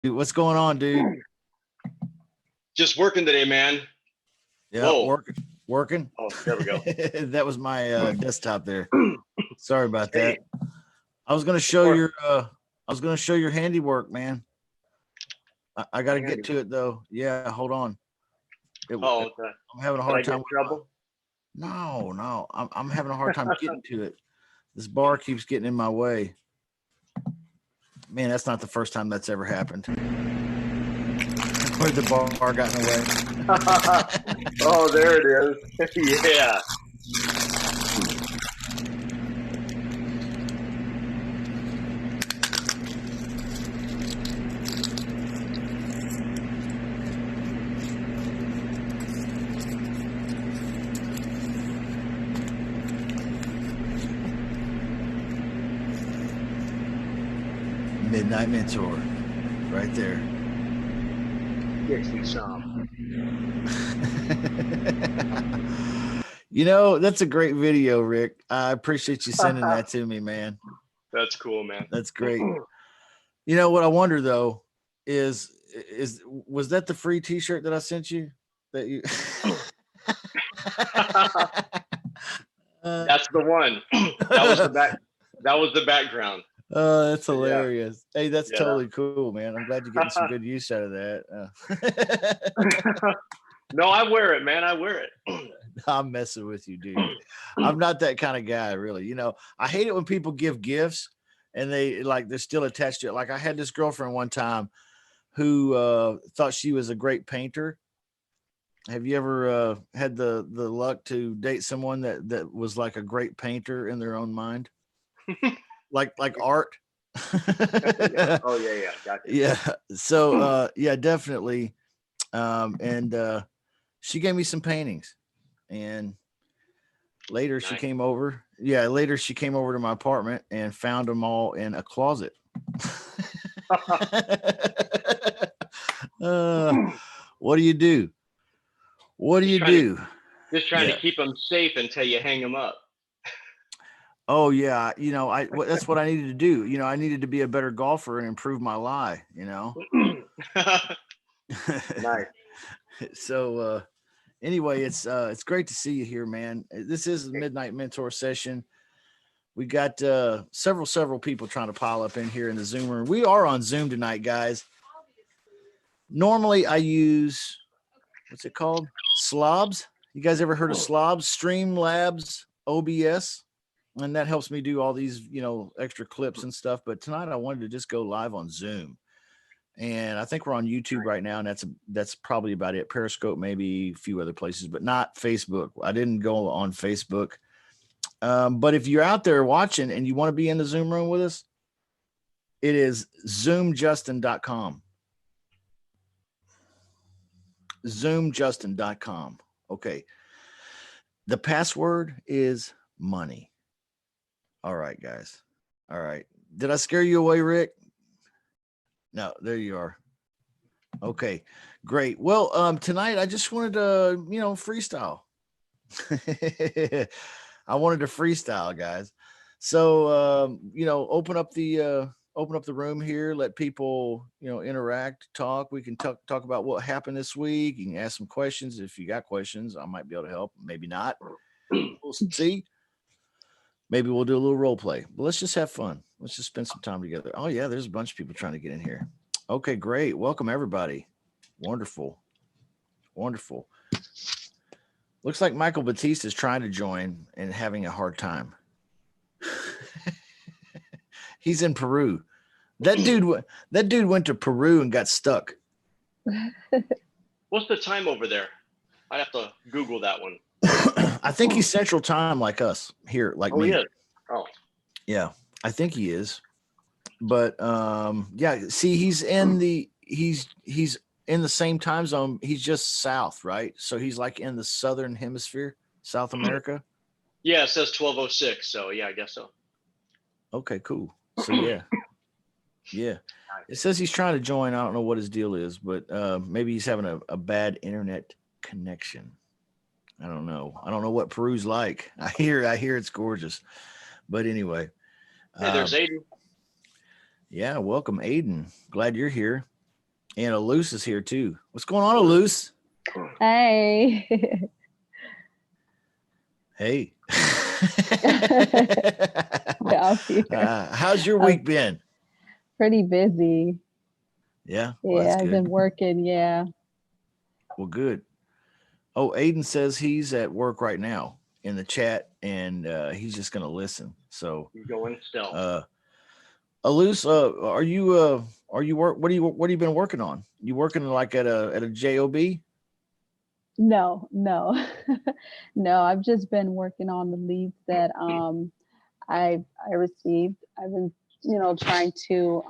What's going on, dude? Just working today, man. Yeah, Whoa. working. Oh, there we go. That was my desktop there. Sorry about Hey, that. I was gonna show your handiwork, man. I got my to get handy. to it though. Yeah, hold on. Oh, okay. I'm having a Did I hard get time. in trouble? No, I'm having a hard time getting to it. This bar keeps getting in my way. Man, that's not the first time that's ever happened. Where the bar got in the way. Oh, there it is. Yeah. Midnight Mentor, right there. Get you some. You know, that's a great video, Rick. I appreciate you sending that to me, man. That's cool, man. That's great. You know what I wonder though is was that the free T-shirt that I sent you? That you. That's the one. That was the back. That was the background. Oh, that's Yeah. hilarious. Hey, that's Yeah. totally cool, man. I'm glad you're getting some good use out of that. No, I wear it, man. I wear it. I'm messing with you, dude. I'm not that kind of guy, really. You know, I hate it when people give gifts and they're still attached to it. Like I had this girlfriend one time who thought she was a great painter. Have you ever had the luck to date someone that was like a great painter in their own mind, like art? Yeah. Oh, yeah. Gotcha. Yeah. So yeah, definitely. And she gave me some paintings, and later she Nice. came over. Yeah, later she came over to my apartment and found them all in a closet. uh, what do you do? What do Just you trying to do? just trying to Yeah. keep them safe until you hang them up. Oh yeah. You know, that's what I needed to do. You know, I needed to be a better golfer and improve my lie. You know. Nice. So anyway, it's great to see you here, man. This is the Midnight Mentor session. We got several people trying to pile up in here in the Zoom room. We are on Zoom tonight, guys. Normally I use what's it called? Slobs. You guys ever heard of Slobs? Streamlabs OBS. And that helps me do all these, extra clips and stuff. But tonight I wanted to just go live on Zoom. And I think we're on YouTube right now, and that's probably about it. Periscope, maybe a few other places, but not Facebook. I didn't go on Facebook. But if you're out there watching and you want to be in the Zoom room with us, it is zoomjustin.com. Zoomjustin.com. Okay. The password is money. All right, guys. All right. Did I scare you away, Rick? No, there you are. Okay, great. Well, tonight I just wanted to, freestyle. I wanted to freestyle, guys. So, open up the room here. Let people, interact, talk. We can talk about what happened this week. You can ask some questions if you got questions. I might be able to help. Maybe not. We'll see. Maybe we'll do a little role play. But let's just have fun. Let's just spend some time together. Oh yeah, there's a bunch of people trying to get in here. Okay, great. Welcome everybody. Wonderful. Wonderful. Looks like Michael Batista is trying to join and having a hard time. He's in Peru. That dude went to Peru and got stuck. What's the time over there? I have to Google that one. I think he's Central Time like us here, like me. He is. Oh. Yeah, I think he is. But yeah, see, he's in the same time zone. He's just south, right? So he's like in the southern hemisphere, South America. Yeah, it says 12:06. So yeah, I guess so. Okay, cool. So yeah. Yeah. It says he's trying to join. I don't know what his deal is, but maybe he's having a bad internet connection. I don't know. I don't know what Peru's like. I hear it's gorgeous. But anyway. Hey, there's Aiden. Yeah, welcome, Aiden. Glad you're here. And Alus is here too. What's going on, Alus? Hey. Hey. I'm here. How's your week been? Pretty busy. Yeah, well, Yeah, that's I've good. been working. Yeah. Well, good. Oh, Aiden says he's at work right now in the chat, and he's just going to listen. So, You're going still. Alus, are you work? What have you been working on? You working like at a job? No, no. No, I've just been working on the leads that I received. I've been, trying to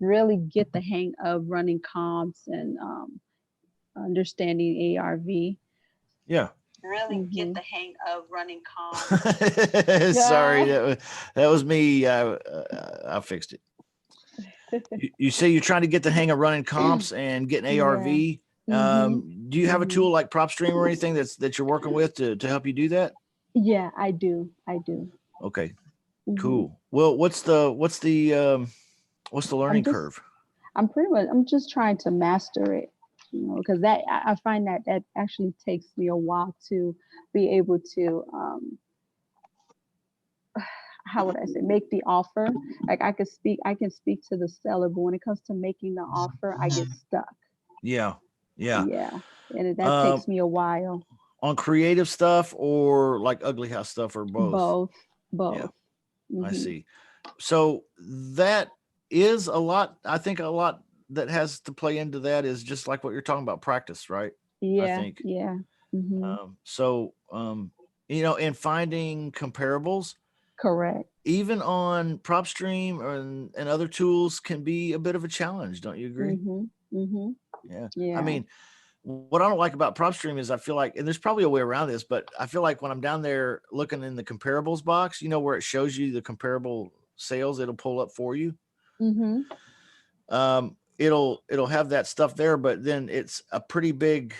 really get the hang of running comps and understanding ARV. Yeah. Really get the hang of running comps. Sorry, Yeah. that was me. I fixed it. You say you're trying to get the hang of running comps and getting ARV. Yeah. Do you have a tool like PropStream or anything that you're working with to help you do that? Yeah, I do. Okay, Mhm. cool. Well, what's the learning curve? I'm just trying to master it, because that I find that actually takes me a while to be able to how would I say, make the offer. Like I can speak to the seller, but when it comes to making the offer, I get stuck. Yeah. Yeah. And that takes me a while. On creative stuff or like ugly house stuff or both? Both. Yeah. I Mhm. see. So that is a lot. I think a lot that has to play into that is just like what you're talking about, practice, right? I Yeah. think. Yeah. Mhm. In finding comparables, Correct. even on PropStream and other tools can be a bit of a challenge. Don't you agree? Mhm. Mhm. Yeah. Yeah. I mean, what I don't like about PropStream is I feel like, and there's probably a way around this, but I feel like when I'm down there looking in the comparables box, where it shows you the comparable sales, it'll pull up for you. Mhm. It'll have that stuff there, but then it's a pretty big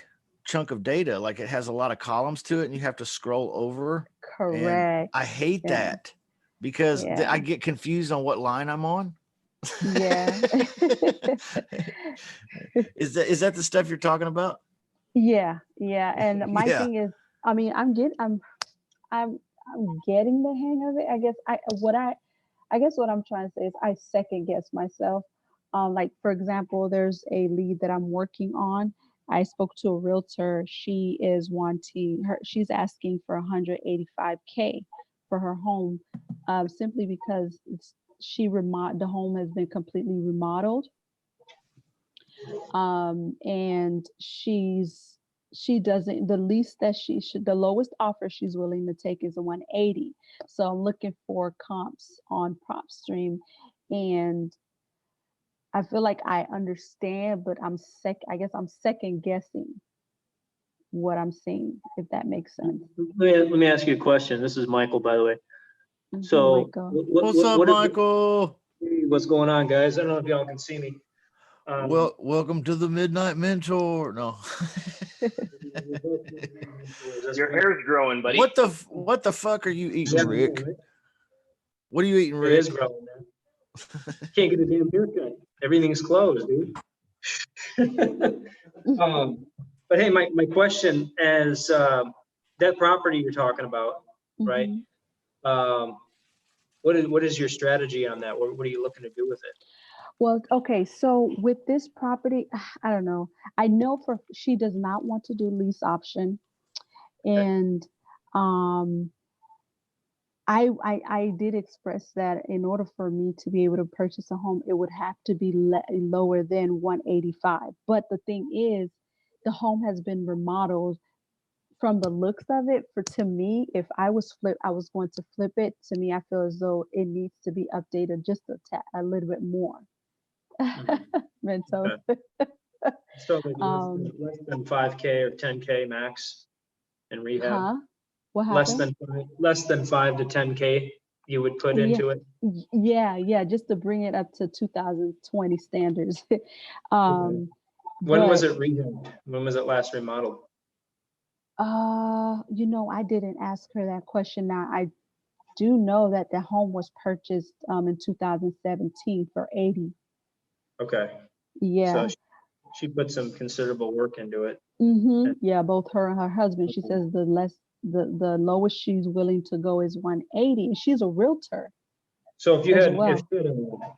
chunk of data. Like it has a lot of columns to it and you have to scroll over. And Correct. I hate Yeah. that because Yeah. I get confused on what line I'm on. Yeah. Is that the stuff you're talking about? Yeah. And my Yeah. thing is, I mean, I'm getting the hang of it. I guess what I'm trying to say is I second guess myself. Like for example, there's a lead that I'm working on. I spoke to a realtor. She's asking for 185K for her home, simply because the home has been completely remodeled. And she doesn't the least that she should the lowest offer she's willing to take is a 180. So I'm looking for comps on PropStream, and I feel like I understand, but I guess I'm second guessing what I'm seeing, if that makes sense. Let me ask you a question. This is Michael, by the way. Mhm, So Michael. What's up, Michael? What's going on, guys? I don't know if y'all can see me. Well, welcome to the Midnight Mentor. No. Your hair's growing, buddy. What the fuck are you eating, Rick? What are you eating, Rick? It is growing, man. Can't get a damn haircut. Everything's closed, dude. But hey, my question is, that property you're talking about, right? Mhm. What is your strategy on that? What are you looking to do with it? Well, okay, so with this property, I don't know. I know she does not want to do lease option, and um, I did express that in order for me to be able to purchase a home, it would have to be lower than 185. But the thing is, the home has been remodeled. From the looks of it, to me, if I was going to flip it. To me, I feel as though it needs to be updated just a little bit more. Mental. Okay. So like less than 5K or 10K max in rehab. Huh? What happened? Less than 5 to 10K you would put into it. Yeah, just to bring it up to 2020 standards. When was it rehabbed? When was it last remodeled? I didn't ask her that question. Now I do know that the home was purchased in 2017 for 80. Okay. Yeah. So she put some considerable work into it. Yeah, both her and her husband. She says the lowest she's willing to go is 180. And she's a realtor So if you as had, well.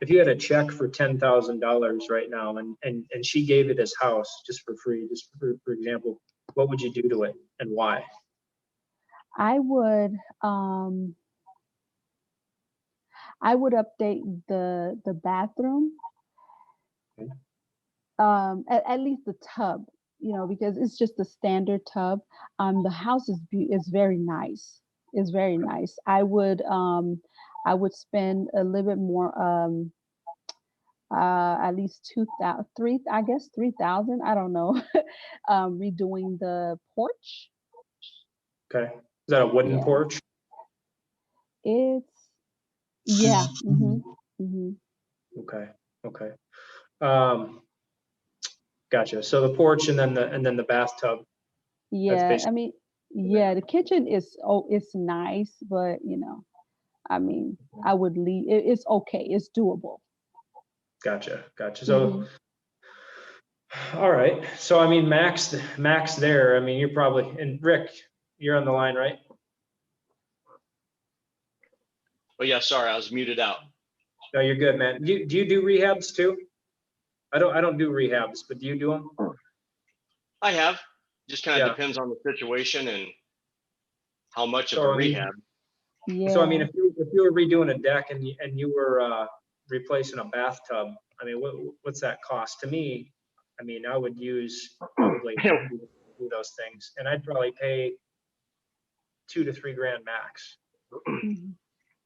if you had a check for $10,000 right now and she gave it as house just for free, just for example, what would you do to it and why? I would update the bathroom, Okay. at least the tub, because it's just a standard tub. The house is very nice. It's very nice. I would spend a little bit more, at least 2,000, I guess 3,000. I don't know. Redoing the porch. Okay. Is that a wooden Yeah. porch? Yeah. Mm-hmm. Okay. Okay. Gotcha. So the porch and then the bathtub. Yeah, basically I mean, yeah, the kitchen it's nice, but I mean, I would leave. It's okay. It's doable. Gotcha. Mhm. So, all right. So I mean, max there. I mean, you're probably, and Rick, you're on the line, right? Oh yeah, sorry, I was muted out. No, you're good, man. Do you do rehabs too? I don't do rehabs, but do you do them? I have. Just kind of Yeah. depends on the situation and how much of So a I mean, rehab. so I mean, Yeah. if you were redoing a deck and you were replacing a bathtub, I mean, what's that cost? To me, I mean, I would use probably do those things, and I'd probably pay $2,000 to $3,000 max. Mhm.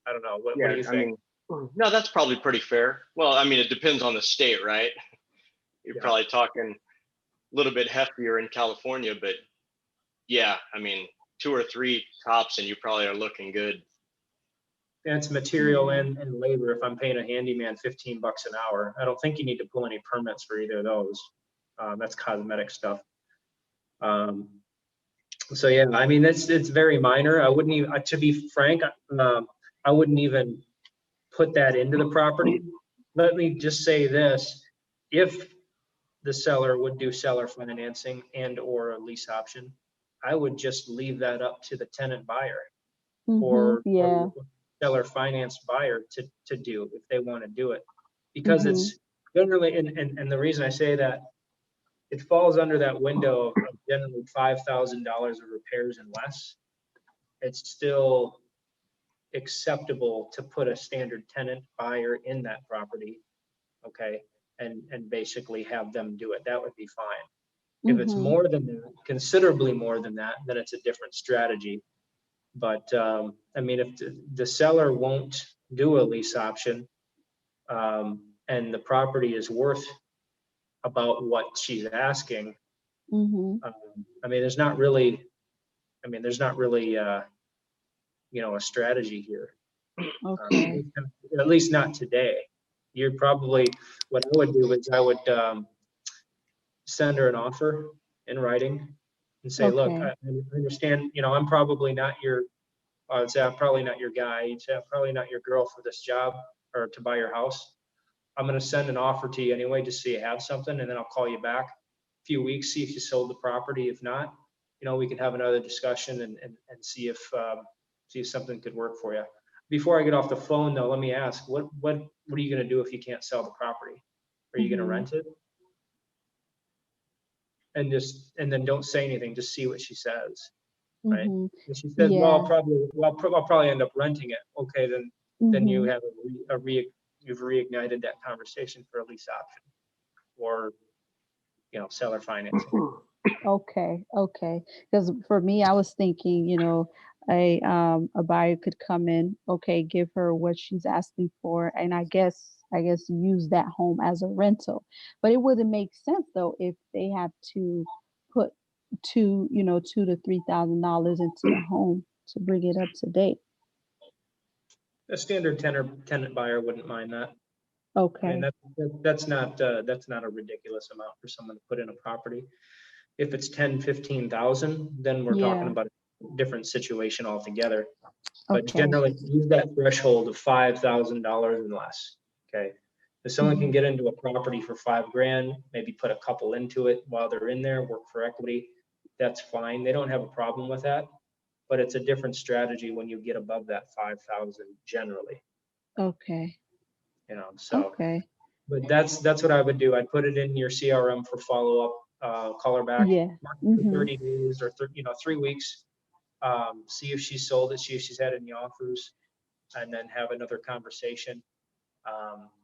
I don't know. What Yeah, do you I think? mean, no, that's probably pretty fair. Well, I mean, it depends on the state, right? You're Yeah. probably talking a little bit heftier in California, but yeah, I mean, 2 or 3 tops and you probably are looking good. And it's material Yeah. and labor. If I'm paying a handyman $15 an hour, I don't think you need to pull any permits for either of those. That's cosmetic stuff. So yeah, I mean, it's very minor. I wouldn't even, to be frank, I wouldn't even put that into the property. Let me just say this: if the seller would do seller financing and or a lease option, I would just leave that up to the tenant buyer or Yeah. seller finance buyer to do if they want to do it, because Mhm. it's generally, and the reason I say that, it falls under that window of generally $5,000 of repairs and less. It's still acceptable to put a standard tenant buyer in that property, okay, and basically have them do it. That would be fine. If it's Mhm. more than that, considerably more than that, then it's a different strategy. But I mean, if the seller won't do a lease option, and the property is worth about what she's asking, Mhm. I mean, there's not really, a strategy here. Okay. At least not today. You're probably, what I would do is I would send her an offer in writing and say, look, Okay. I understand, I'm probably not your, I'd say I'm probably not your guy. You'd say I'm probably not your girl for this job or to buy your house. I'm going to send an offer to you anyway, just so you have something, and then I'll call you back a few weeks, see if you sold the property. If not, we could have another discussion and see if something could work for you. Before I get off the phone, though, let me ask, what are you going to do if you can't sell the property? Are you going to Mhm. rent it? And then don't say anything, just see what she says, right? Mhm. If she says, well, Yeah. I'll probably end up renting it. Okay, then you Mhm. have you've reignited that conversation for a lease option or seller financing. Okay. Okay. Because for me, I was thinking, a buyer could come in, okay, give her what she's asking for, and I guess use that home as a rental. But it wouldn't make sense though if they have to put $2,000 to $3,000 into the home to bring it up to date. A standard tenant buyer wouldn't mind that. I mean, Okay. that's not a ridiculous amount for someone to put in a property. If it's 10, 15,000, then we're talking Yeah. about a different situation altogether. But Okay. generally, use that threshold of $5,000 and less. Okay. If someone can get into a property for $5,000, maybe put a couple into it while they're in there, work for equity, that's fine. They don't have a problem with that. But it's a different strategy when you get above that 5,000 generally, Okay. so. Okay. But that's what I would do. I'd put it in your CRM for follow-up, call her back. Yeah. Mark it for Mhm. 30 days or 3 weeks. See if she sold it, see if she's had any offers, and then have another conversation,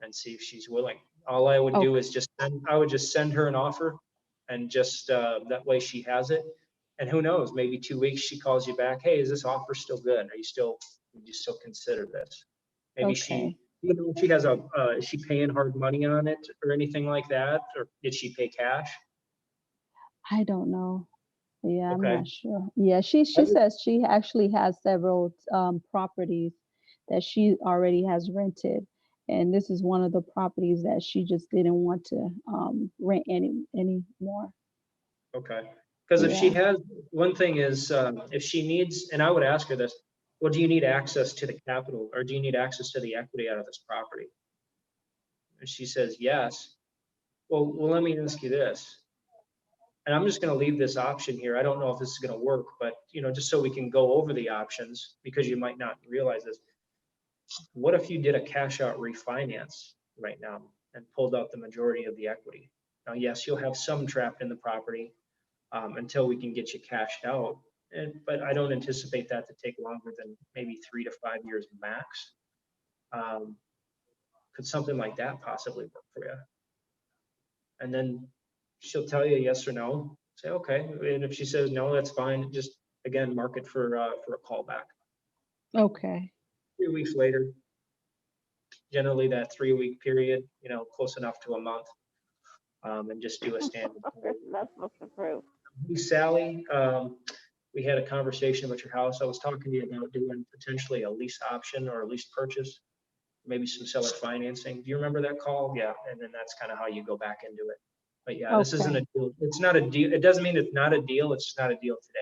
and see if she's willing. All I would do is I would just send her an offer, and just that way she has it. And who knows, maybe 2 weeks she calls you back, hey, is this offer still good? Would you still consider this? Maybe Okay. she has is she paying hard money on it or anything like that? Or did she pay cash? I don't know. Yeah, I'm Okay. not sure. Yeah, she says she actually has several properties that she already has rented, and this is one of the properties that she just didn't want to rent anymore. Okay. Because if she Yeah. has, one thing is, if she needs, and I would ask her this, well, do you need access to the capital or do you need access to the equity out of this property? And she says, yes. Well, let me ask you this. And I'm just going to leave this option here. I don't know if this is going to work, but just so we can go over the options, because you might not realize this. What if you did a cash out refinance right now and pulled out the majority of the equity? Now, yes, you'll have some trapped in the property until we can get you cashed out. But I don't anticipate that to take longer than maybe 3 to 5 years max. Could something like that possibly work for you? And then she'll tell you yes or no. Say, okay. And if she says no, that's fine. Just, again, mark it for a callback. Okay. 3 weeks later, generally that 3-week period, close enough to a month, and just do a standard. That's supposed to prove. Hey, Sally, we had a conversation about your house. I was talking to you about doing potentially a lease option or a lease purchase, maybe some seller financing. Do you remember that call? Yeah, and then that's kind of how you go back into it. But yeah, this isn't a deal. It's not a deal. It doesn't mean it's not a deal. It's just not a deal today.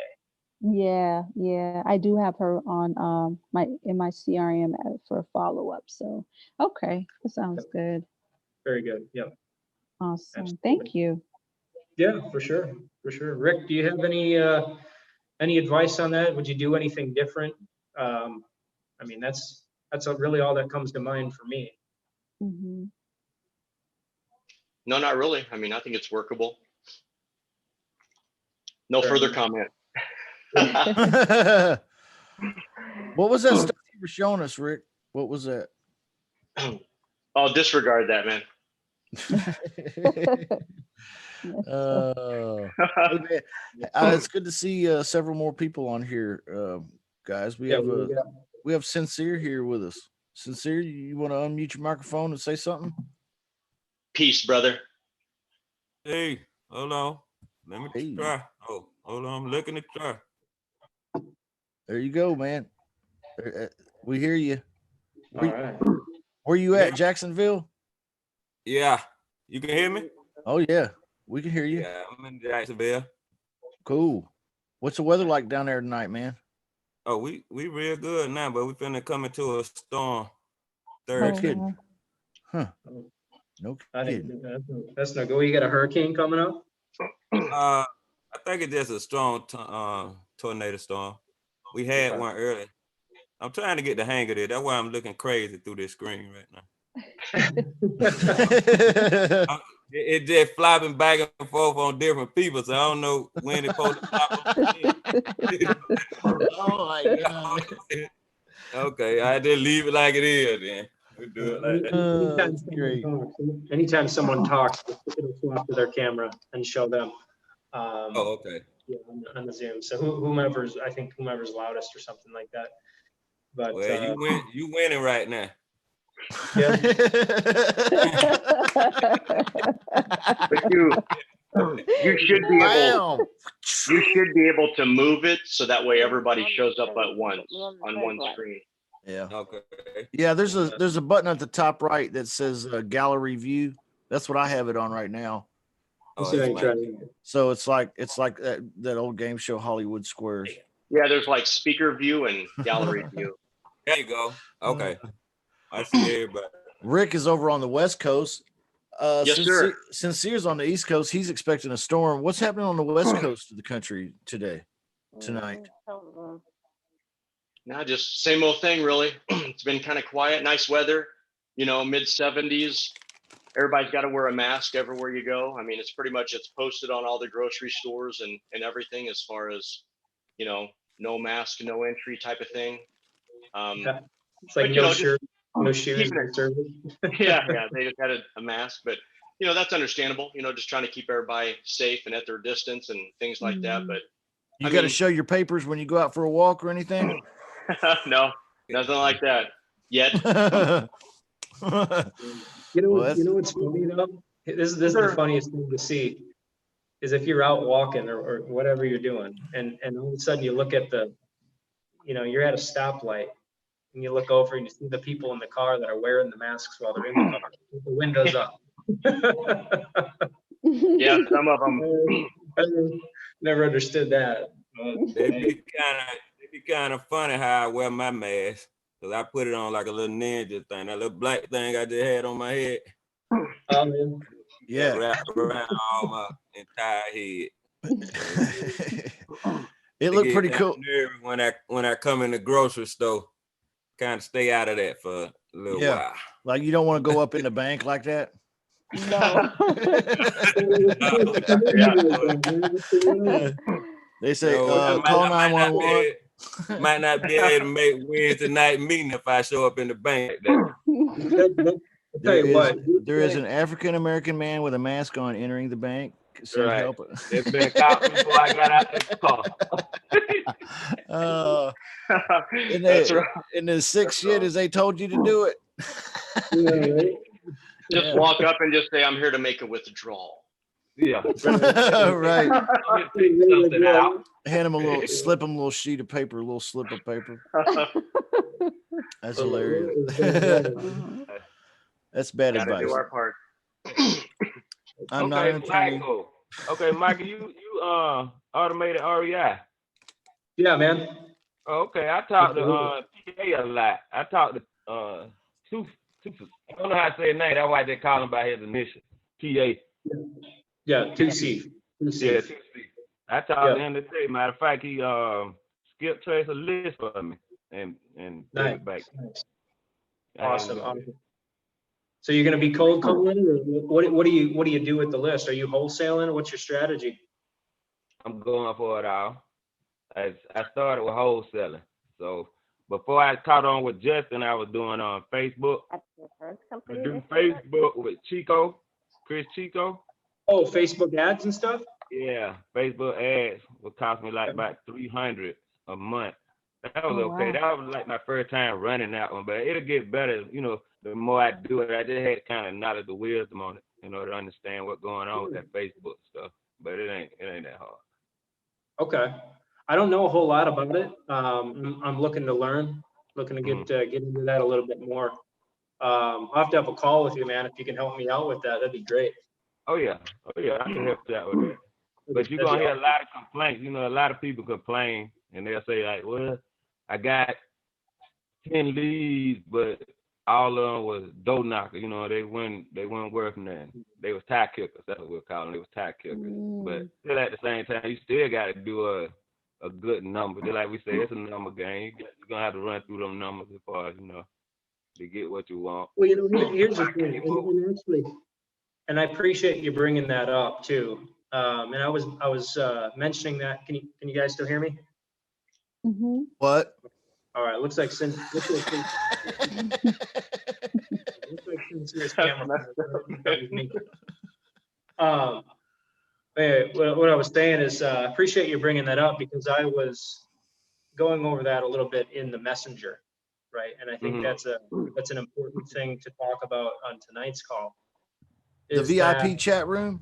Yeah. I do have her on my CRM for follow-up. So okay, that sounds good. Very good. Yep. Awesome. Absolutely. Thank you. Yeah, for sure. For sure. Rick, do you have any advice on that? Would you do anything different? I mean, that's really all that comes to mind for me. Mhm. No, not really. I mean, I think it's workable. No Fair further enough. comment. What was that stuff you were showing us, Rick? What was that? I'll disregard that, man. Hey, man, it's good to see several more people on here, guys. We have Sincere here with us. Sincere, you want to unmute your microphone and say something? Peace, brother. Hey, hold on. Let me Hey. try. Oh, hold on. I'm looking to try. There you go, man. We hear you. All right. Where you at, Jacksonville? Yeah. You can hear me? Oh yeah, we can hear you. Yeah, I'm in Jacksonville. Cool. What's the weather like down there tonight, man? Oh, we real good now, but we finna come into a storm No Oh, Thursday. kidding. wow. Huh. No I kidding. think that's no go. You got a hurricane coming up? I think it's just a strong tornado storm. We had Okay. one early. I'm trying to get the hang of it. That's why I'm looking crazy through this screen right now. It just flopping back and forth on different people, so I don't know when it's supposed to flop on me. Oh my God. Okay, I just leave it like it is then. We do it like that. Anytime someone talks, it'll swap to their camera and show them. Oh, okay. Yeah, on the Zoom. So whomever's loudest or something like that. But Well, you winning right now. yeah. But you should be able. Wow. You should be able to move it so that way everybody shows up at once on one screen. Yeah. Okay. Yeah, there's a button at the top right that says gallery view. That's what I have it on right now. Oh, So that's I tried my- it. So it's like that old game show Hollywood Squares. Yeah, there's like speaker view and gallery view. There you go. Okay. I see everybody. Rick is over on the West Coast. Yes, sir. Sincere's on the East Coast. He's expecting a storm. What's happening on the West Coast of the country tonight? Now, just same old thing, really. It's been kind of quiet, nice weather, mid 70s. Everybody's got to wear a mask everywhere you go. I mean, it's posted on all the grocery stores and everything as far as, no mask, no entry type of thing. Yeah. It's like but, no just shirt, no shoes, keeping no it- service. yeah, they just had a mask, but that's understandable. Just trying to keep everybody safe and at their distance and things like that. But You I got to mean- show your papers when you go out for a walk or anything? no, nothing like that yet. Well, You know what's funny though? This is the funniest thing to see is if you're out walking or whatever you're doing, and all of a sudden you look at you're at a stoplight and you look over and you see the people in the car that are wearing the masks while they're in the car, with the windows up. Yeah, some of them. I never understood that. It'd be kind of funny how I wear my mask, because I put it on like a little ninja thing, that little black thing I just had on my head. yeah. Wrapped around all my entire head. It looked pretty cool. When I come in the grocery store, kind of stay out of that for a little while. Like you don't want to go up in the bank like that. No. They say So, call I 911. might not be able to make Wednesday night meeting if I show up in the bank. That There is an African American man with a mask on entering the bank. Send Right. help. It's been caught before I got out the car. That's right. And the sick shit is they told you to do it. Just walk up and just say, "I'm here to make a withdrawal." Yeah. Right. Take something out. Slip him a little sheet of paper, a little slip of paper. That's hilarious. That's bad Gotta advice. do our part. I'm not an attorney. Michael. Okay, Michael, you automated REI. Yeah, man. Okay, I talked to PA a lot. I talked to two. I don't know how to say his name. That's why they call him by his initial. PA. Yeah, 2C. Yeah, 2C. I talked to him today. Matter of fact, he skip trace a list for me and put it back. Nice. Awesome. So you're gonna be cold calling, or what do you do with the list? Are you wholesaling? What's your strategy? I'm going for it all. I started with wholesaling. So before I caught on with Justin, I was doing on Facebook. I do Facebook with Chico, Chris Chico. Oh, Facebook ads and stuff? Yeah, Facebook ads would cost me like about $300 a month. That was okay. That was like my first time running that one, but it'll get better, the more I do it. I just had kind of knowledge the wisdom on it, to understand what's going on with that Facebook stuff. But it ain't that hard. Okay. I don't know a whole lot about it. I'm looking to learn, looking to get into that a little bit more. I'll have to have a call with you, man. If you can help me out with that, that'd be great. Oh yeah, I can help you out with that. But you're gonna hear a lot of complaints. A lot of people complain and they'll say like, well, I got 10 leads, but all of them was door knockers. They weren't worth nothing. They was tie kickers. That's what we're calling them. They was tie kickers. But still at the same time, you still got to do a good number. Just like we say, it's a number game. You're gonna have to run through them numbers as far as to get what you want. Well, here's the thing, and I appreciate you bringing that up too. And I was mentioning that. Can you guys still hear me? Mm-hmm. What? All right. Looks like Cynthia's camera. What I was saying is, I appreciate you bringing that up because I was going over that a little bit in the messenger, right? And I think that's an important thing to talk about on tonight's call. The VIP chat room?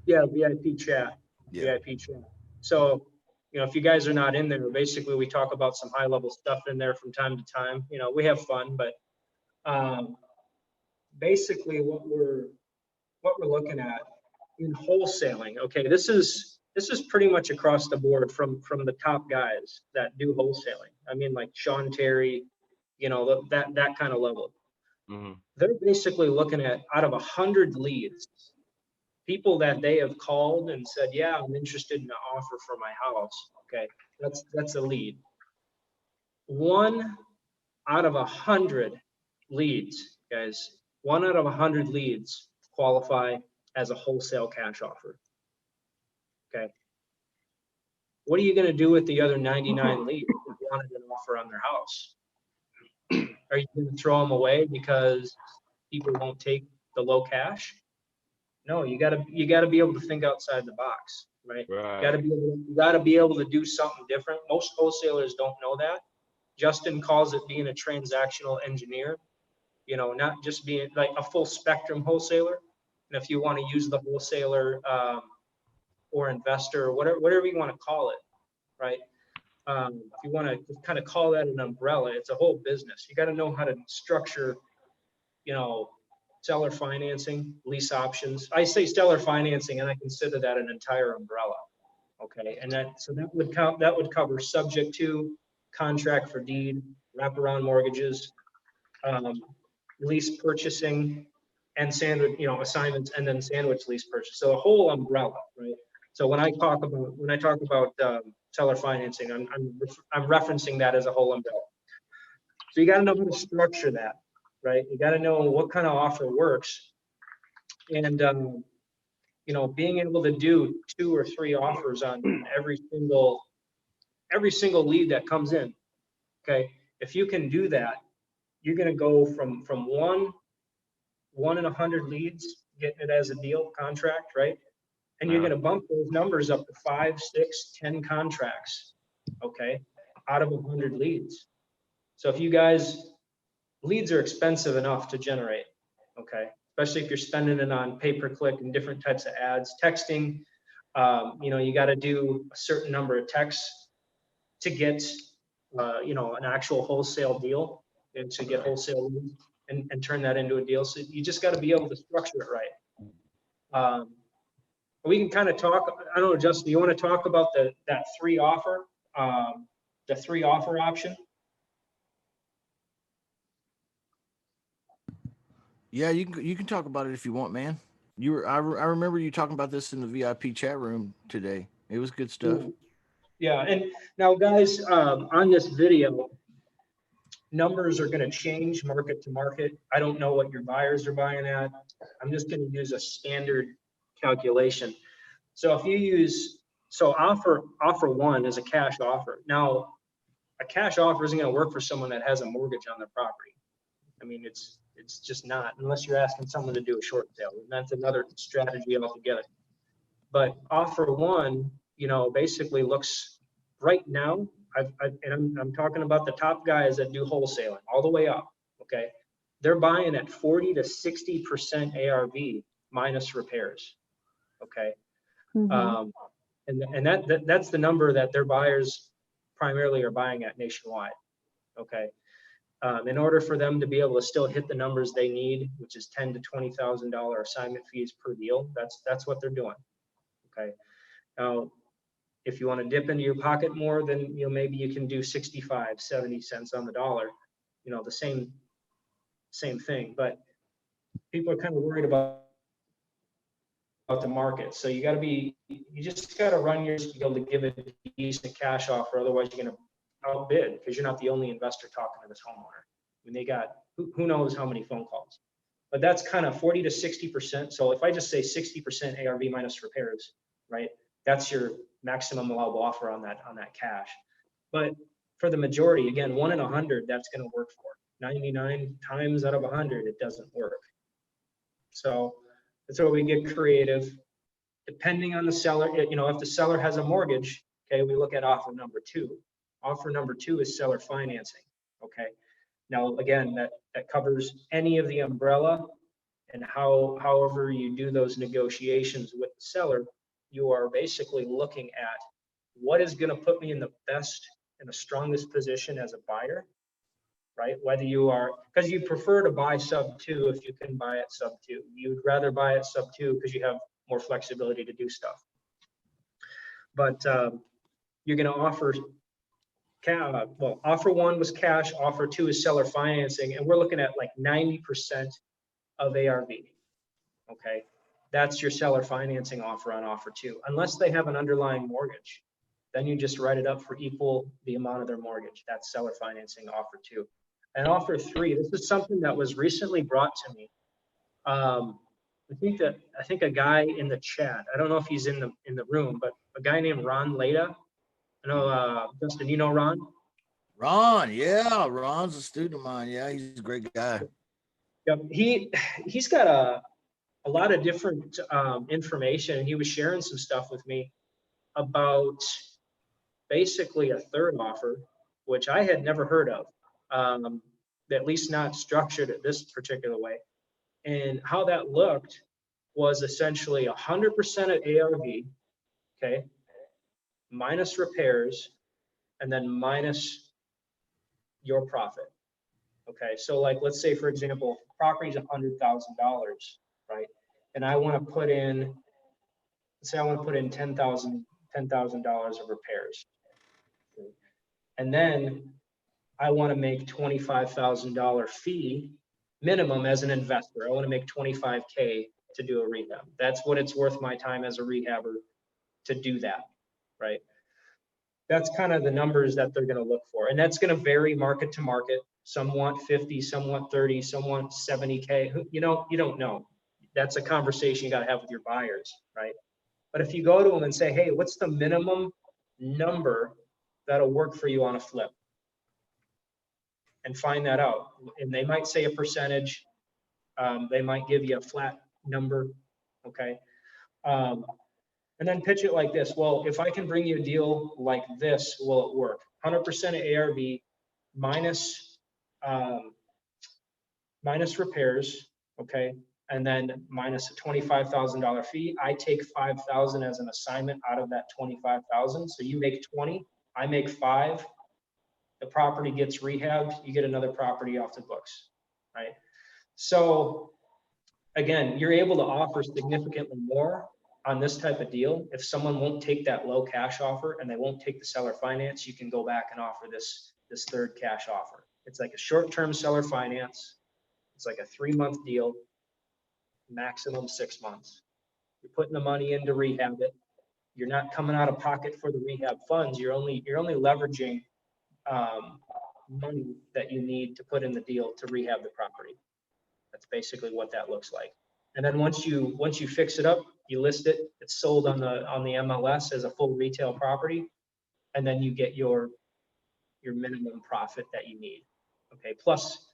Yeah, VIP chat. Yeah. VIP chat. So, if you guys are not in there, basically we talk about some high level stuff in there from time to time. We have fun, but basically what we're looking at in wholesaling. Okay, this is pretty much across the board from the top guys that do wholesaling. I mean, like Sean Terry, that kind of level. Mm-hmm. They're basically looking at, out of 100 leads, people that they have called and said, yeah, I'm interested in an offer for my house. Okay, that's a lead. 1 out of 100 leads, guys, 1 out of 100 leads qualify as a wholesale cash offer. Okay. What are you going to do with the other 99 leads that wanted an offer on their house? Are you going to throw them away because people won't take the low cash? No, you gotta be able to think outside the box, right? Right. You gotta be able to do something different. Most wholesalers don't know that. Justin calls it being a transactional engineer, you know, not just being like a full spectrum wholesaler. And if you want to use the wholesaler or investor or whatever you want to call it, right? If you want to kind of call that an umbrella, it's a whole business. You got to know how to structure, you know, seller financing, lease options. I say seller financing, and I consider that an entire umbrella. Okay, and that would cover subject to, contract for deed, wraparound mortgages, lease purchasing, and sandwich, you know, assignments, and then sandwich lease purchase. So a whole umbrella, right? So when I talk about seller financing, I'm referencing that as a whole umbrella. So you got to know how to structure that, right? You got to know what kind of offer works, and you know, being able to do 2 or 3 offers on every single lead that comes in. Okay, if you can do that, you're going to go from one in 100 leads, getting it as a deal contract, right? And you're going to bump those numbers up to 5, 6, 10 contracts, okay, out of 100 leads. So if you guys, leads are expensive enough to generate, okay, especially if you're spending it on pay-per-click and different types of ads, texting. You know, you got to do a certain number of texts to get, you know, an actual wholesale deal, and to get wholesale leads and turn that into a deal. So you just got to be able to structure it right. We can kind of talk, I don't know, Justin, do you want to talk about that 3 offer, the 3 offer option? Yeah, you can talk about it if you want, man. I remember you talking about this in the VIP chat room today. It was good stuff. Yeah, and now guys, on this video, numbers are going to change market to market. I don't know what your buyers are buying at. I'm just going to use a standard calculation. So if you use, so offer 1 is a cash offer. Now, a cash offer isn't going to work for someone that has a mortgage on their property. I mean, it's just not, unless you're asking someone to do a short sale, and that's another strategy altogether. But offer 1, you know, basically looks right now. I'm talking about the top guys that do wholesaling all the way up. Okay, they're buying at 40 to 60% ARV minus repairs. Okay, Mhm. and that's the number that their buyers primarily are buying at nationwide. Okay. In order for them to be able to still hit the numbers they need, which is $10,000 to $20,000 assignment fees per deal, that's what they're doing. Okay. Now, if you want to dip into your pocket more, then, you know, maybe you can do 65, 70 cents on the dollar, you know, the same thing. But people are kind of worried about the market. So you just got to run your skill to give a decent cash offer. Otherwise, you're going to outbid, because you're not the only investor talking to this homeowner. I mean, they got who knows how many phone calls. But that's kind of 40 to 60%. So if I just say 60% ARV minus repairs, right? That's your maximum allowable offer on that cash. But for the majority, again, 1 in 100, that's going to work for. 99 times out of 100, it doesn't work. So that's where we get creative. Depending on the seller, you know, if the seller has a mortgage, okay, we look at offer number 2. Offer number 2 is seller financing. Okay. Now, again, that covers any of the umbrella, and however you do those negotiations with the seller, you are basically looking at what is going to put me in the best and the strongest position as a buyer, right? Whether you are, because you prefer to buy sub 2 if you can buy it sub 2. You'd rather buy it sub 2 because you have more flexibility to do stuff. But you're going to offer well, offer one was cash, offer two is seller financing, and we're looking at like 90% of ARV. Okay, that's your seller financing offer on offer two, unless they have an underlying mortgage. Then you just write it up for equal the amount of their mortgage. That's seller financing offer two. And offer three, this is something that was recently brought to me. I think a guy in the chat, I don't know if he's in the room, but a guy named Ron Leda. I know, Justin, you know Ron? Ron, yeah, Ron's a student of mine. Yeah, he's a great guy. Yep. He's got a lot of different information, and he was sharing some stuff with me about basically a third offer, which I had never heard of, at least not structured at this particular way. And how that looked was essentially 100% of ARV, okay, minus repairs, and then minus your profit. Okay, so like, let's say, for example, property's $100,000, right? And I want to put in, let's say I want to put in $10,000 of repairs. And then I want to make $25,000 fee minimum as an investor. I want to make 25K to do a rehab. That's what it's worth my time as a rehabber to do that, right? That's kind of the numbers that they're going to look for. And that's going to vary market to market. Some want 50, some want 30, some want 70K. You don't know. That's a conversation you got to have with your buyers, right? But if you go to them and say, hey, what's the minimum number that'll work for you on a flip? And find that out. And they might say a percentage. They might give you a flat number, okay? And then pitch it like this. Well, if I can bring you a deal like this, will it work? 100% of ARV minus repairs, okay? And then minus a $25,000 fee. I take $5,000 as an assignment out of that $25,000. So you make 20, I make 5. The property gets rehabbed, you get another property off the books, right? So again, you're able to offer significantly more on this type of deal. If someone won't take that low cash offer and they won't take the seller finance, you can go back and offer this third cash offer. It's like a short-term seller finance. It's like a 3-month deal, maximum 6 months. You're putting the money in to rehab it. You're not coming out of pocket for the rehab funds. You're only leveraging money that you need to put in the deal to rehab the property. That's basically what that looks like. And then once you fix it up, you list it, it's sold on the MLS as a full retail property, and then you get your minimum profit that you need. Okay, plus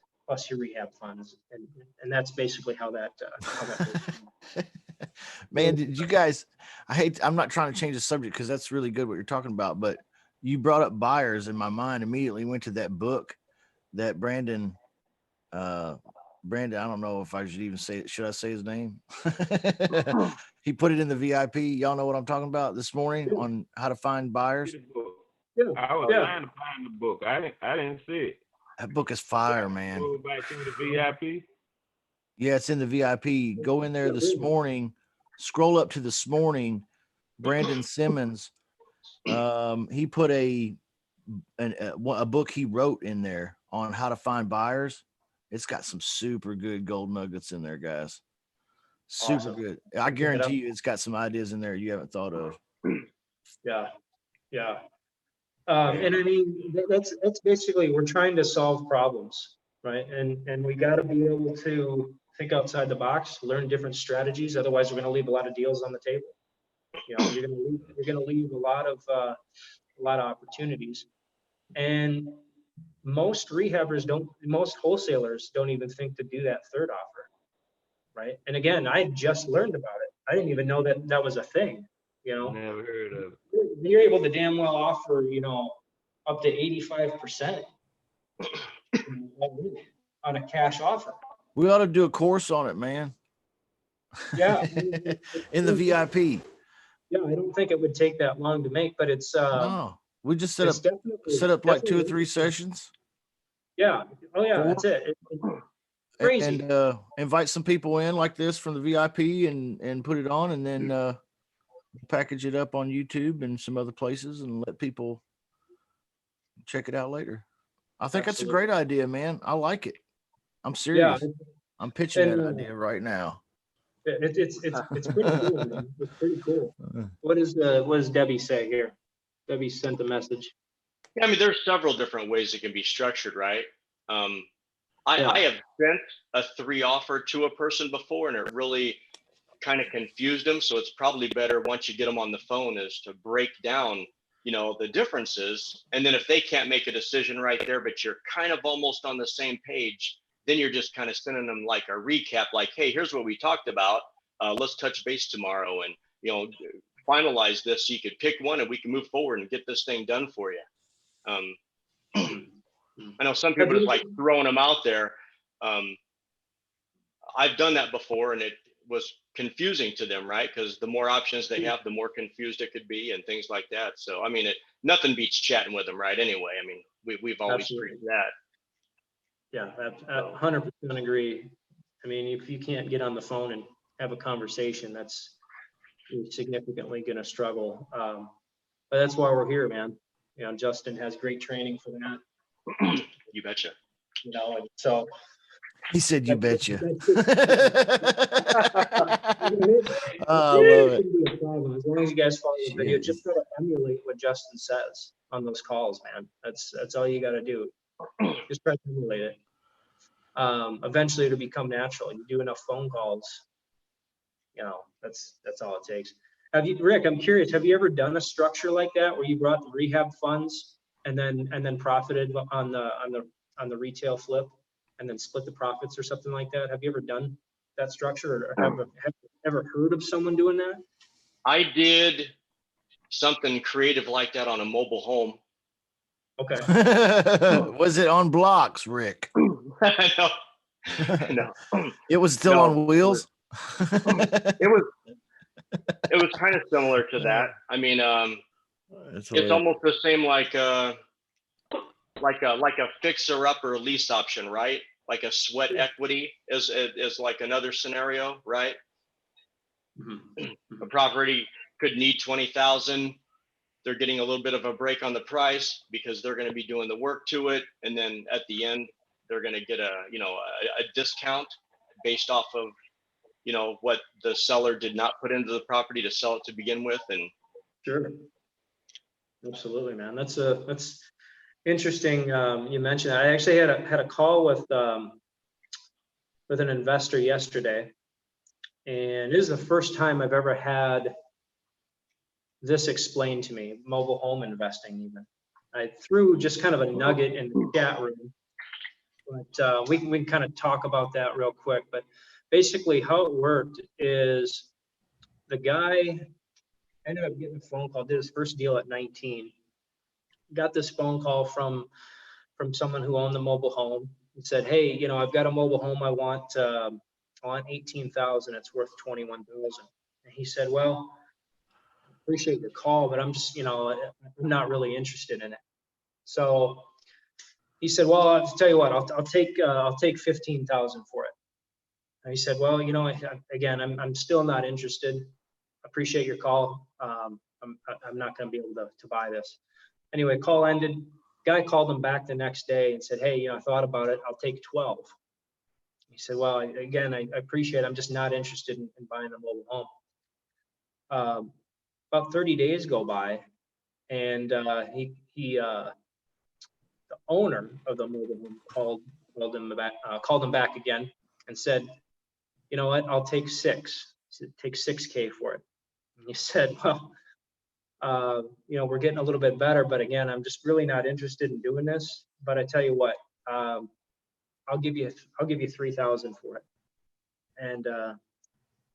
your rehab funds, and that's basically how that works. Man, did you guys, I'm not trying to change the subject because that's really good what you're talking about, but you brought up buyers, and my mind immediately went to that book that Brandon, I don't know if I should even say it. Should I say his name? He put it in the VIP. Y'all know what I'm talking about this morning on how to find buyers. Yeah, I was trying to find the book. I didn't see it. That book is fire, man. Go back to the VIP. Yeah, it's in the VIP. Go in there this morning, scroll up to this morning. Brandon Simmons, he put a book he wrote in there on how to find buyers. It's got some super good gold nuggets in there, guys. Super Awesome. good. I guarantee you it's got some ideas in there you haven't thought of. Yeah. And I mean, that's basically, we're trying to solve problems, right? And we got to be able to think outside the box, learn different strategies. Otherwise, we're going to leave a lot of deals on the table. You know, you're going to leave a lot of opportunities. And most wholesalers don't even think to do that third offer, right? And again, I just learned about it. I didn't even know that was a thing, you know. Never heard of it. You're able to damn well offer, up to 85% on a cash offer. We ought to do a course on it, man. Yeah. In the VIP. Yeah, I don't think it would take that long to make, but it's No, we just set it's up like 2 or definitely- 3 sessions. Yeah. Oh yeah, 4. that's it. Crazy. And invite some people in like this from the VIP and put it on, and then package it up on YouTube and some other places and let people check it out later. I think that's a Absolutely. great idea, man. I like it. I'm Yeah, serious. I'm pitching that and idea right now. it's pretty cool, man. It's pretty cool. What does Debbie say here? Debbie sent a message. Yeah, I mean, there's several different ways it can be structured, right? Um, Yeah. I have sent a 3 offer to a person before, and it really kind of confused them. So it's probably better once you get them on the phone is to break down, the differences. And then if they can't make a decision right there, but you're kind of almost on the same page, then you're just kind of sending them like a recap, like, hey, here's what we talked about. Let's touch base tomorrow and, finalize this so you could pick one and we can move forward and get this thing done for you. I know some people just like throwing them out there. I've done that before and it was confusing to them, right? Because the more options they have, the more confused it could be and things like that. So, I mean, nothing beats chatting with them, right? Anyway, I mean, we've always Absolutely. preached that. Yeah, I 100% agree. I mean, if you can't get on the phone and have a conversation, you're significantly going to struggle. But that's why we're here, man. Justin has great training for that. You betcha. And so He said, "You betcha." I love it. As long as you guys follow the video, Shit. just gotta emulate what Justin says on those calls, man. That's all you gotta do. Just try to emulate it. Eventually it'll become natural. You do enough phone calls, that's all it takes. Rick, I'm curious, have you ever done a structure like that where you brought the rehab funds and then profited on the retail flip and then split the profits or something like that? Have you ever done that structure or have you ever heard of someone doing that? I did something creative like that on a mobile home. Okay. Was it on blocks, Rick? No. It was still No, on wheels. It was kind of similar to that. I mean, it's almost the same like a fixer upper lease option, right? Like a sweat equity is like another scenario, right? Mm-hmm. A property could need 20,000. They're getting a little bit of a break on the price because they're going to be doing the work to it, and then at the end they're going to get a discount based off of what the seller did not put into the property to sell it to begin with. And sure, absolutely, man. That's interesting. You mentioned that. I actually had a call with an investor yesterday, and it is the first time I've ever had this explained to me, mobile home investing. Even I threw just kind of a nugget in the chat room, but we can kind of talk about that real quick. But basically how it worked is the guy ended up getting a phone call, did his first deal at 19, got this phone call from someone who owned the mobile home and said, hey, I've got a mobile home. I want 18,000. It's worth 21,000. And he said, well, appreciate your call, but I'm just, I'm not really interested in it. So he said, well, I'll tell you what, I'll take 15,000 for it. And he said, well, again, I'm still not interested. Appreciate your call. I'm not going to be able to buy this. Anyway, call ended. Guy called him back the next day and said, hey, I thought about it. I'll take 12. He said, well, again, I appreciate it. I'm just not interested in buying a mobile home. About 30 days go by, and the owner of the mobile home called him back again and said, you know what, I'll take 6. He said, take 6K for it. And he said, well, we're getting a little bit better, but again, I'm just really not interested in doing this. But I tell you what, I'll give you 3,000 for it. And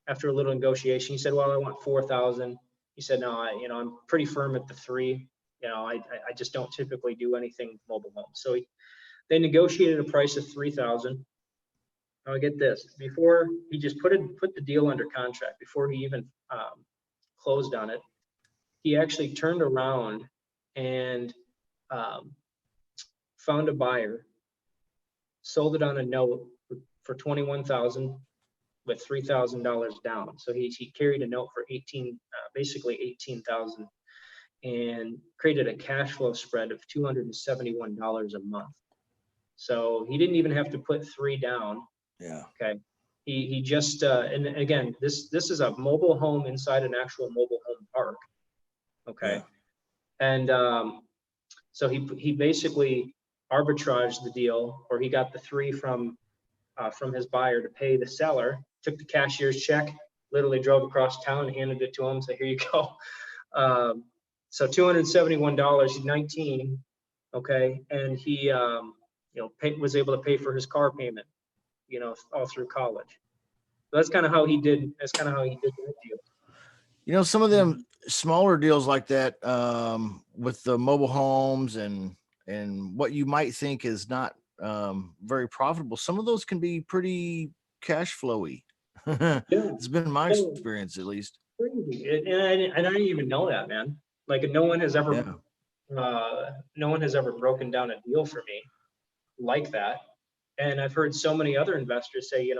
after a little negotiation, he said, well, I want 4,000. He said, no, I'm pretty firm at the 3. I just don't typically do anything with mobile homes. So they negotiated a price of 3,000. Now get this, before he just put the deal under contract, before he even closed on it, he actually turned around and found a buyer, sold it on a note for 21,000 with $3,000 down. So he carried a note for basically 18,000 and created a cash flow spread of $271 a month. So he didn't even have to put 3 down. Yeah. Okay. He just, and again, this is a mobile home inside an actual mobile home park. Okay. And so he basically arbitraged the deal, or he got the 3 from his buyer to pay the seller, took the cashier's check, literally drove across town, handed it to him, said, here you go. So $271, he's 19. Okay. And he, was able to pay for his car payment, all through college. So that's kind of how he did. That's kind of how he did that deal. Some of them smaller deals like that, with the mobile homes and what you might think is not very profitable, some of those can be pretty cash flowy. It's been my experience, at least. Crazy. And I didn't even know that, man. Like no one has ever broken down a deal for me like that. And I've heard so many other investors say,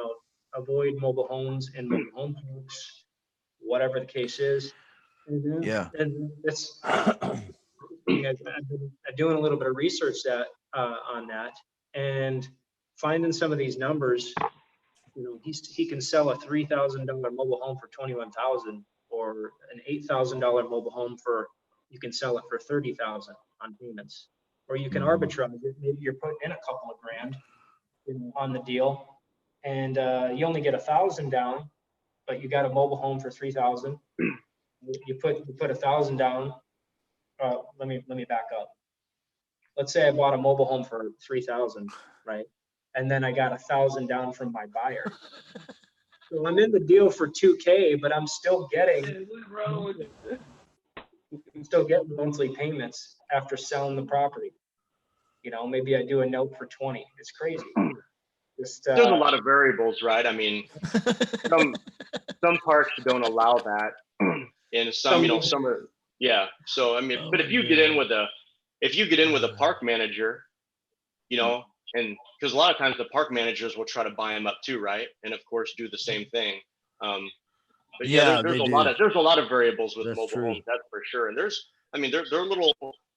avoid mobile homes and mobile home parks, whatever the case is. Yeah. And it's I've been doing a little bit of research on that, and finding some of these numbers. He can sell a $3,000 mobile home for $21,000, or an $8,000 mobile home you can sell it for $30,000 on payments, or you can arbitrage it. Maybe you're putting in a couple of grand on the deal, and you only get $1,000 down, but you got a mobile home for $3,000. You put $1,000 down. Let me back up. Let's say I bought a mobile home for $3,000, right? And then I got $1,000 down from my buyer. So I'm in the deal for $2K, but I'm still getting monthly payments after selling the property. Maybe I do a note for 20. It's crazy. There's a lot of variables, right? I mean, some parks don't allow that, and some are, yeah. So I mean, but if you get in with a park manager, and because a lot of times the park managers will try to buy them up too, right? And of course do the same thing. But there's a lot of variables with mobile homes, that's for sure. And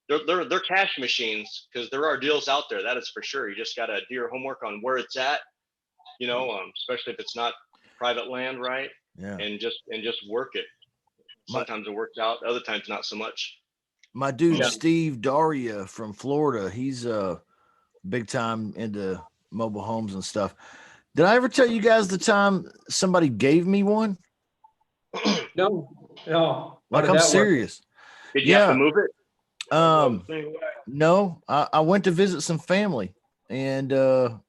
they're cash machines, because there are deals out there, that is for sure. You just got to do your homework on where it's at, especially if it's not private land, right? Yeah. And just work it. Sometimes it works out, other times not so much. My dude Steve Daria from Florida, he's big time into mobile homes and stuff. Did I ever tell you guys the time somebody gave me one? No. Like, I'm serious. Did you have to move it? No, I went to visit some family, and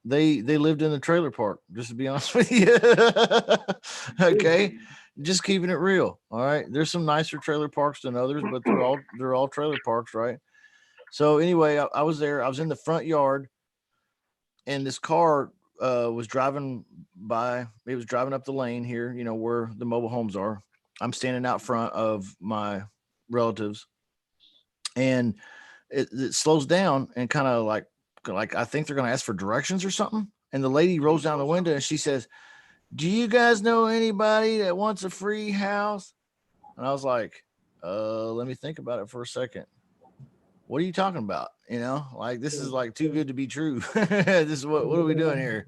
they lived in the trailer park, just to be honest with you. Okay. Just keeping it real. All right. There's some nicer trailer parks than others, but they're all trailer parks, right? So anyway, I was there. I was in the front yard, and this car was driving by. It was driving up the lane here, where the mobile homes are. I'm standing out front of my relatives, and it slows down and kind of like I think they're going to ask for directions or something. And the lady rolls down the window and she says, "Do you guys know anybody that wants a free house?" And I was like, let me think about it for a second. What are you talking about? This is like too good to be true. This is what are we doing here?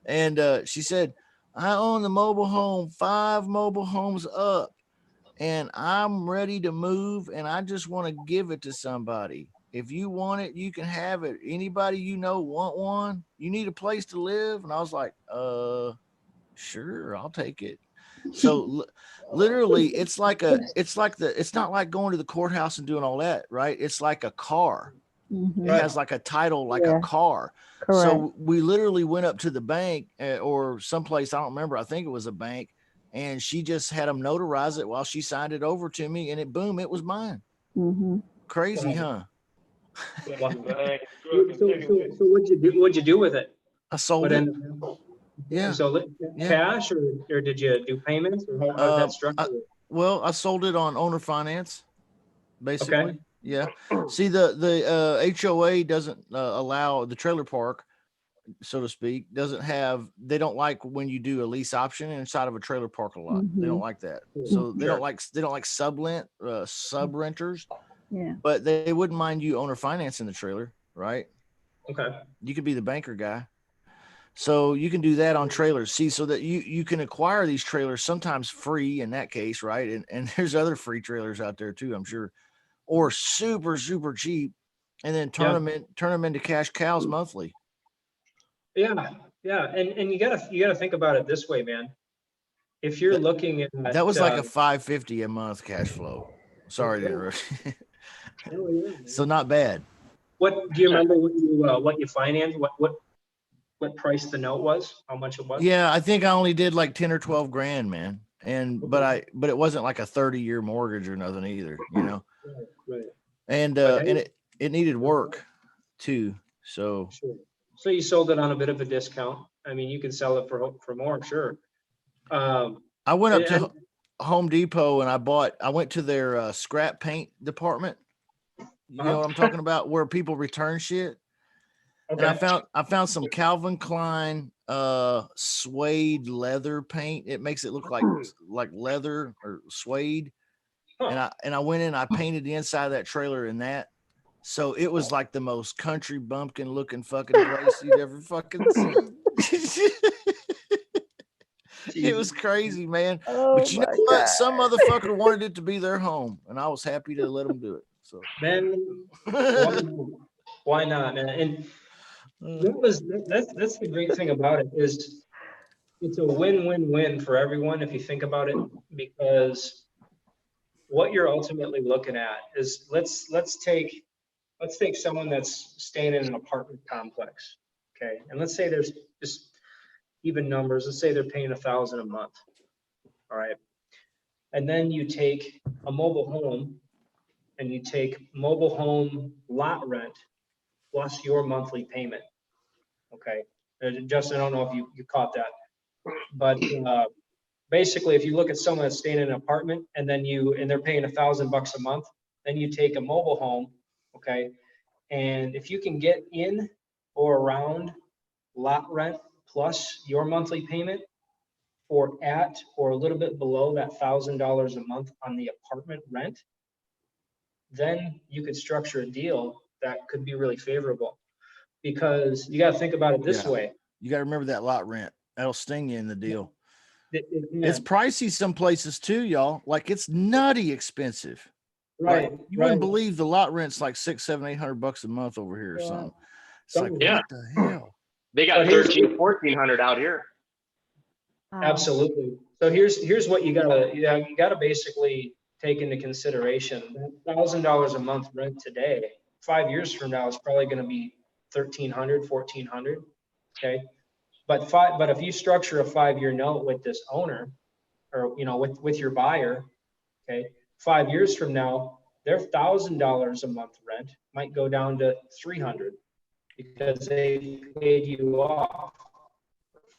And she said, "I own the mobile home, 5 mobile homes up, and I'm ready to move, and I just want to give it to somebody. If you want it, you can have it. Anybody want one? You need a place to live?" And I was like, sure, I'll take it. So literally, it's not like going to the courthouse and doing all that, right? It's like a car. It has like a title, like a car. Correct. So we literally went up to the bank or someplace, I don't remember. I think it was a bank, and she just had them notarize it while she signed it over to me, and it was mine. Crazy, huh? So what'd you do with it? I sold it. Yeah. So cash, or did you do payments, or how did that structure? Well, I sold it on owner finance, basically. Okay. Yeah. See, the HOA doesn't allow the trailer park, so to speak, they don't like when you do a lease option inside of a trailer park a lot. They don't like that. So they don't like sub renters. Yeah. but they wouldn't mind you owner financing the trailer, right? Okay. You could be the banker guy. So you can do that on trailers. See, so that you can acquire these trailers sometimes free in that case, right? And there's other free trailers out there too, I'm sure, or super, super cheap, and then turn them into cash cows monthly. Yeah, yeah, and you gotta think about it this way, man. If you're looking at That was like a $550 a month cash flow. Sorry to interrupt. So not bad. what do you remember what you financed? What price the note was? How much it was? Yeah, I think I only did like 10 or 12 grand, man. And but it wasn't like a 30-year mortgage or nothing either, you know. Right. And it needed work too. So Sure. So you sold it on a bit of a discount. I mean, you can sell it for more, sure. I went up to Home Depot and I went to their scrap paint department. You know what I'm talking about, where people return shit. Okay. And I found some Calvin Klein suede leather paint. It makes it look like leather or suede. Huh. And I went in, I painted the inside of that trailer in that. So it was like the most country bumpkin looking fucking place you'd ever fucking seen. It was crazy, man. But you know what? Some motherfucker wanted it to be their home, and I was happy to let them do it. So Then why not, man? And that's the great thing about it is it's a win-win-win for everyone if you think about it, because what you're ultimately looking at is let's take someone that's staying in an apartment complex, okay, and let's say there's just even numbers. Let's say they're paying $1,000 a month, all right, and then you take a mobile home and you take mobile home lot rent plus your monthly payment, okay. Justin, I don't know if you caught that, but basically, if you look at someone that's staying in an apartment and they're paying $1,000 a month, then you take a mobile home, okay, and if you can get in or around lot rent plus your monthly payment, or at or a little bit below that $1,000 a month on the apartment rent, then you could structure a deal that could be really favorable. Because you got to think about it this way. You got to remember that lot rent. That'll sting you in the deal. Yeah. It's pricey some places too, y'all. Like it's nutty expensive. Right. Like, you wouldn't believe the lot rent's like $600, $700, $800 a month over here or something. It's like, Yeah. what the hell? They got 1,300, 1,400 out here. Absolutely. So here's what you gotta basically take into consideration. $1,000 a month rent today, 5 years from now, is probably going to be 1,300, 1,400. Okay. But if you structure a 5-year note with this owner, or with your buyer, okay, 5 years from now, their $1,000 a month rent might go down to 300 because they paid you off,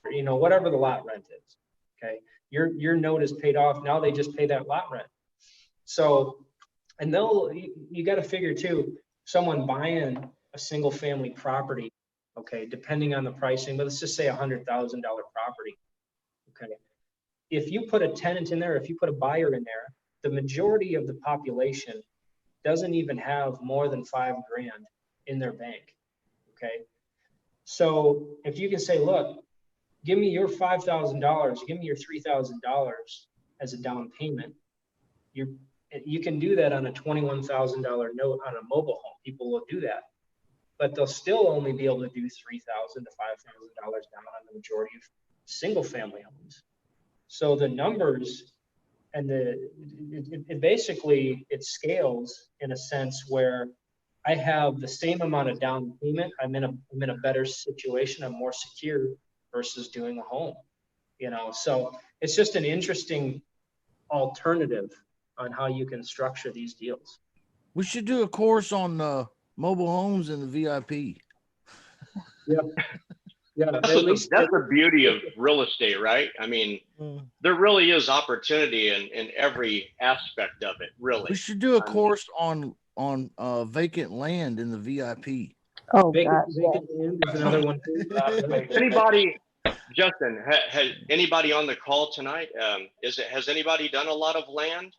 whatever the lot rent is. Okay, your note is paid off. Now they just pay that lot rent. So, and you got to figure too, someone buying a single family property, okay, depending on the pricing, but let's just say $100,000 property. Okay, if you put a tenant in there, if you put a buyer in there, the majority of the population doesn't even have more than $5,000 in their bank. Okay, so if you can say, look, give me your $5,000, give me your $3,000 as a down payment, you can do that on a $21,000 note on a mobile home. People will do that, but they'll still only be able to do $3,000 to $5,000 down on the majority of single family homes. So the numbers and it basically scales in a sense where I have the same amount of down payment. I'm in a better situation. I'm more secure versus doing a home, so it's just an interesting alternative on how you can structure these deals. We should do a course on mobile homes and the VIP. Yeah. That's the beauty of real estate, right? I mean, there really is opportunity in every aspect of it, really. We should do a course on vacant land in the VIP. Oh, Vacant God. land is another one. Anybody, Justin, has anybody on the call tonight? Has anybody done a lot of land?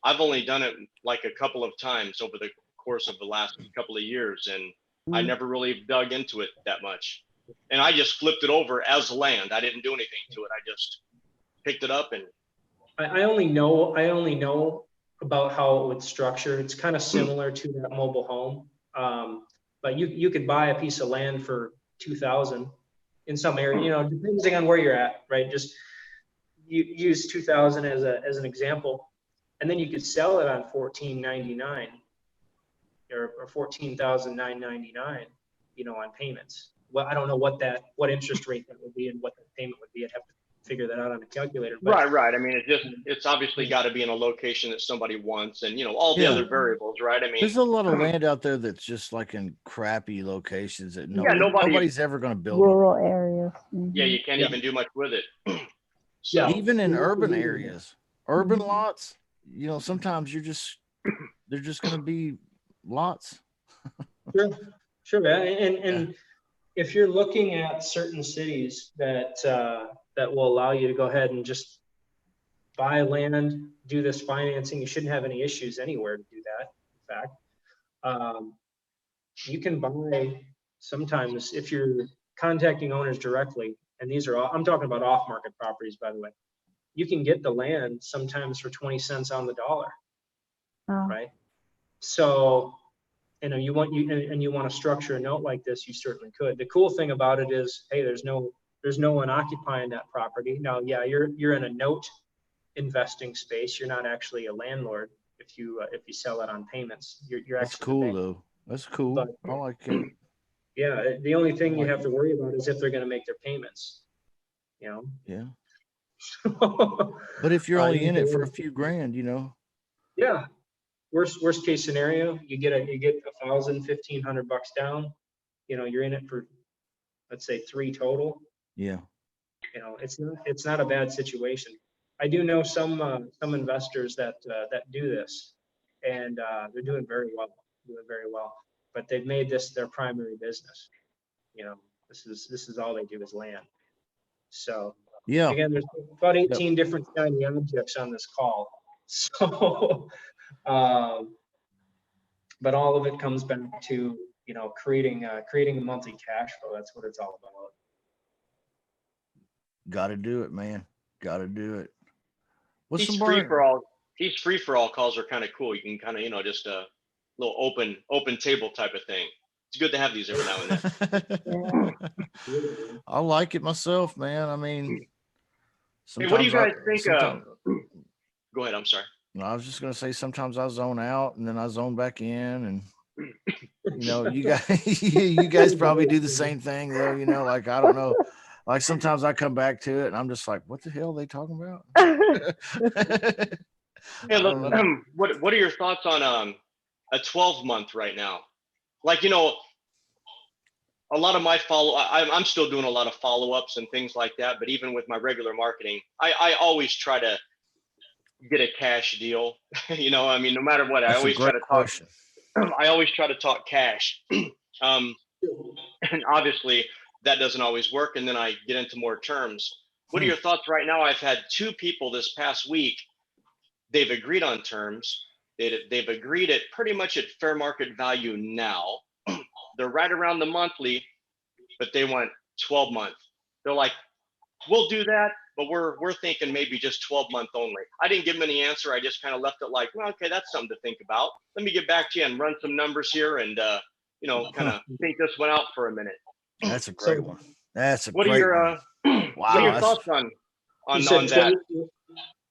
I've only done it like a couple of times over the course of the last couple of years, and I never really dug into it that much. And I just flipped it over as land. I didn't do anything to it. I just picked it up and I only know about how it would structure. It's kind of similar to that mobile home. But you could buy a piece of land for 2,000 in some area, you know, depending on where you're at, right? Just you use 2,000 as an example, and then you could sell it on 1499 or 14,999, you know, on payments. Well, I don't know what interest rate that would be and what the payment would be. I'd have to figure that out on a calculator. But right. I mean, it's obviously got to be in a location that somebody wants, and you know, all the Yeah. other variables, right? I mean, There's a lot of land out there that's just like in crappy locations that Yeah, nobody- nobody's ever going to build on. Rural areas. yeah, Mhm. you can't Yeah. even do much with it. Yeah. Even in urban areas, urban Mhm. lots, you know, sometimes they're just going to be lots. Sure, man. And if you're looking at certain cities that will allow you to go ahead and just buy land, do this financing, you shouldn't have any issues anywhere to do that. In fact, you can buy sometimes if you're contacting owners directly, and these are I'm talking about off-market properties, by the way. You can get the land sometimes for 20 cents on the dollar, Oh, right? So, you know, you want to structure a note like this, you certainly could. The cool thing about it is, hey, there's no one occupying that property. Now, yeah, you're in a note investing space. You're not actually a landlord if you sell it on payments. You're That's actually the cool bank. though. That's cool. But- I like it. Yeah, the only thing you have to worry about is if they're going to make their payments. You Yeah. know. But if you're Uh, only you in it for can- a few grand, you know, Yeah. Worst case scenario, you get $1,000, $1,500 down. You know, you're in it for, let's say, 3 total. yeah. You know, it's not a bad situation. I do know some investors that do this, and they're doing very well. But they've made this their primary business. You know, this is all they do is land. So Yeah. again, there's about 18 different shiny objects on this call. So, but all of it comes back to, you know, creating a monthly cash flow. That's what it's all about. Gotta do it, man. Gotta do it. What's these some free more? for all calls are kind of cool. You can kind of, you know, just a little open table type of thing. It's good to have these every now and then. I like it myself, man. I mean, Hey, what do you guys think? sometimes- Go ahead. I'm sorry. No, I was just gonna say sometimes I zone out and then I zone back in, and you know, you guys, you guys probably do the same thing though. You know, like I don't know, like sometimes I come back to it and I'm just like, what the hell are they talking about? Hey, I don't look, know. what are your thoughts on a 12-month right now? Like, you know, a lot of my I'm still doing a lot of follow-ups and things like that. But even with my regular marketing, I always try to get a cash deal. You know, I mean, no matter what, I That's a always try great to talk. question. I always try to talk cash. And obviously that doesn't always work. And then I get into more terms. What are your thoughts right now? I've had 2 people this past week. They've agreed on terms. They've agreed at pretty much at fair market value now. They're right around the monthly, but they want 12 month. They're like, we'll do that, but we're thinking maybe just 12-month only. I didn't give them any answer. I just kind of left it like, well, okay, that's something to think about. Let me get back to you and run some numbers here and you know, kind of think this one out for a minute. That's a great one. That's a What are great your one. what are your Wow, thoughts on You said that? 12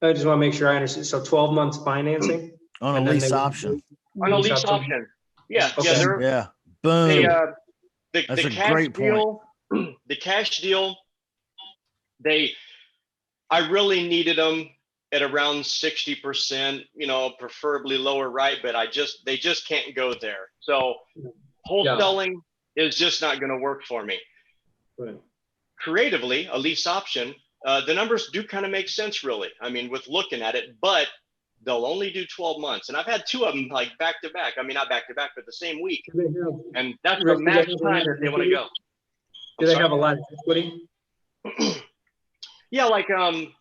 I just want to make sure I understand. So 12 months financing on a and then lease they- option. On a Lease lease option. option. Yeah, Okay. yeah. Yeah. They Boom. the That's a cash great point. deal, the cash deal, I really needed them at around 60%, you know, preferably lower, right? But they just can't go there. So wholesaling is just not going to work for me. Right. Creatively, a lease option, the numbers do kind of make sense, really. I mean, with looking at it, but they'll only do 12 months. And I've had 2 of them like back to back. I mean, not back to back, but the same week. Do they have- And that's Rick, the do they max have a time lot that of they want to go. Do they have a lot of equity? Yeah, like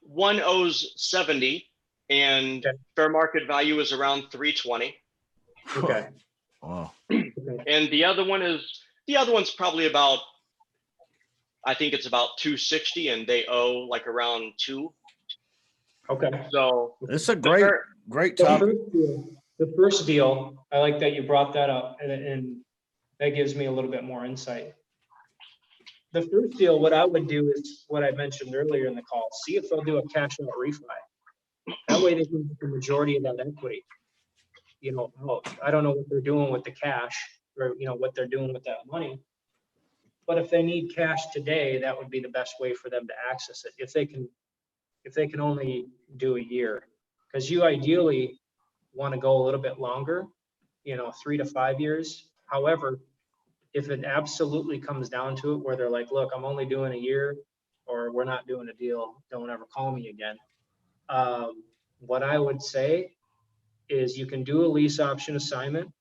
one owes 70 and Okay. fair market value is around 320. Okay. Wow. Okay. And the other one's probably about, I think it's about 260, and they owe like around 2. Okay. So It's a the great, fair- great The topic. first deal, I like that you brought that up, and that gives me a little bit more insight. The first deal, what I would do is what I mentioned earlier in the call, see if they'll do a cash out refi. That way they can get the majority of that equity. You know, I don't know what they're doing with the cash, or, you know, what they're doing with that money. But if they need cash today, that would be the best way for them to access it, if they can only do a year. Because you ideally want to go a little bit longer, you know, 3 to 5 years. However, if it absolutely comes down to it where they're like, look, I'm only doing a year, or we're not doing a deal, don't ever call me again. What I would say is you can do a lease option assignment,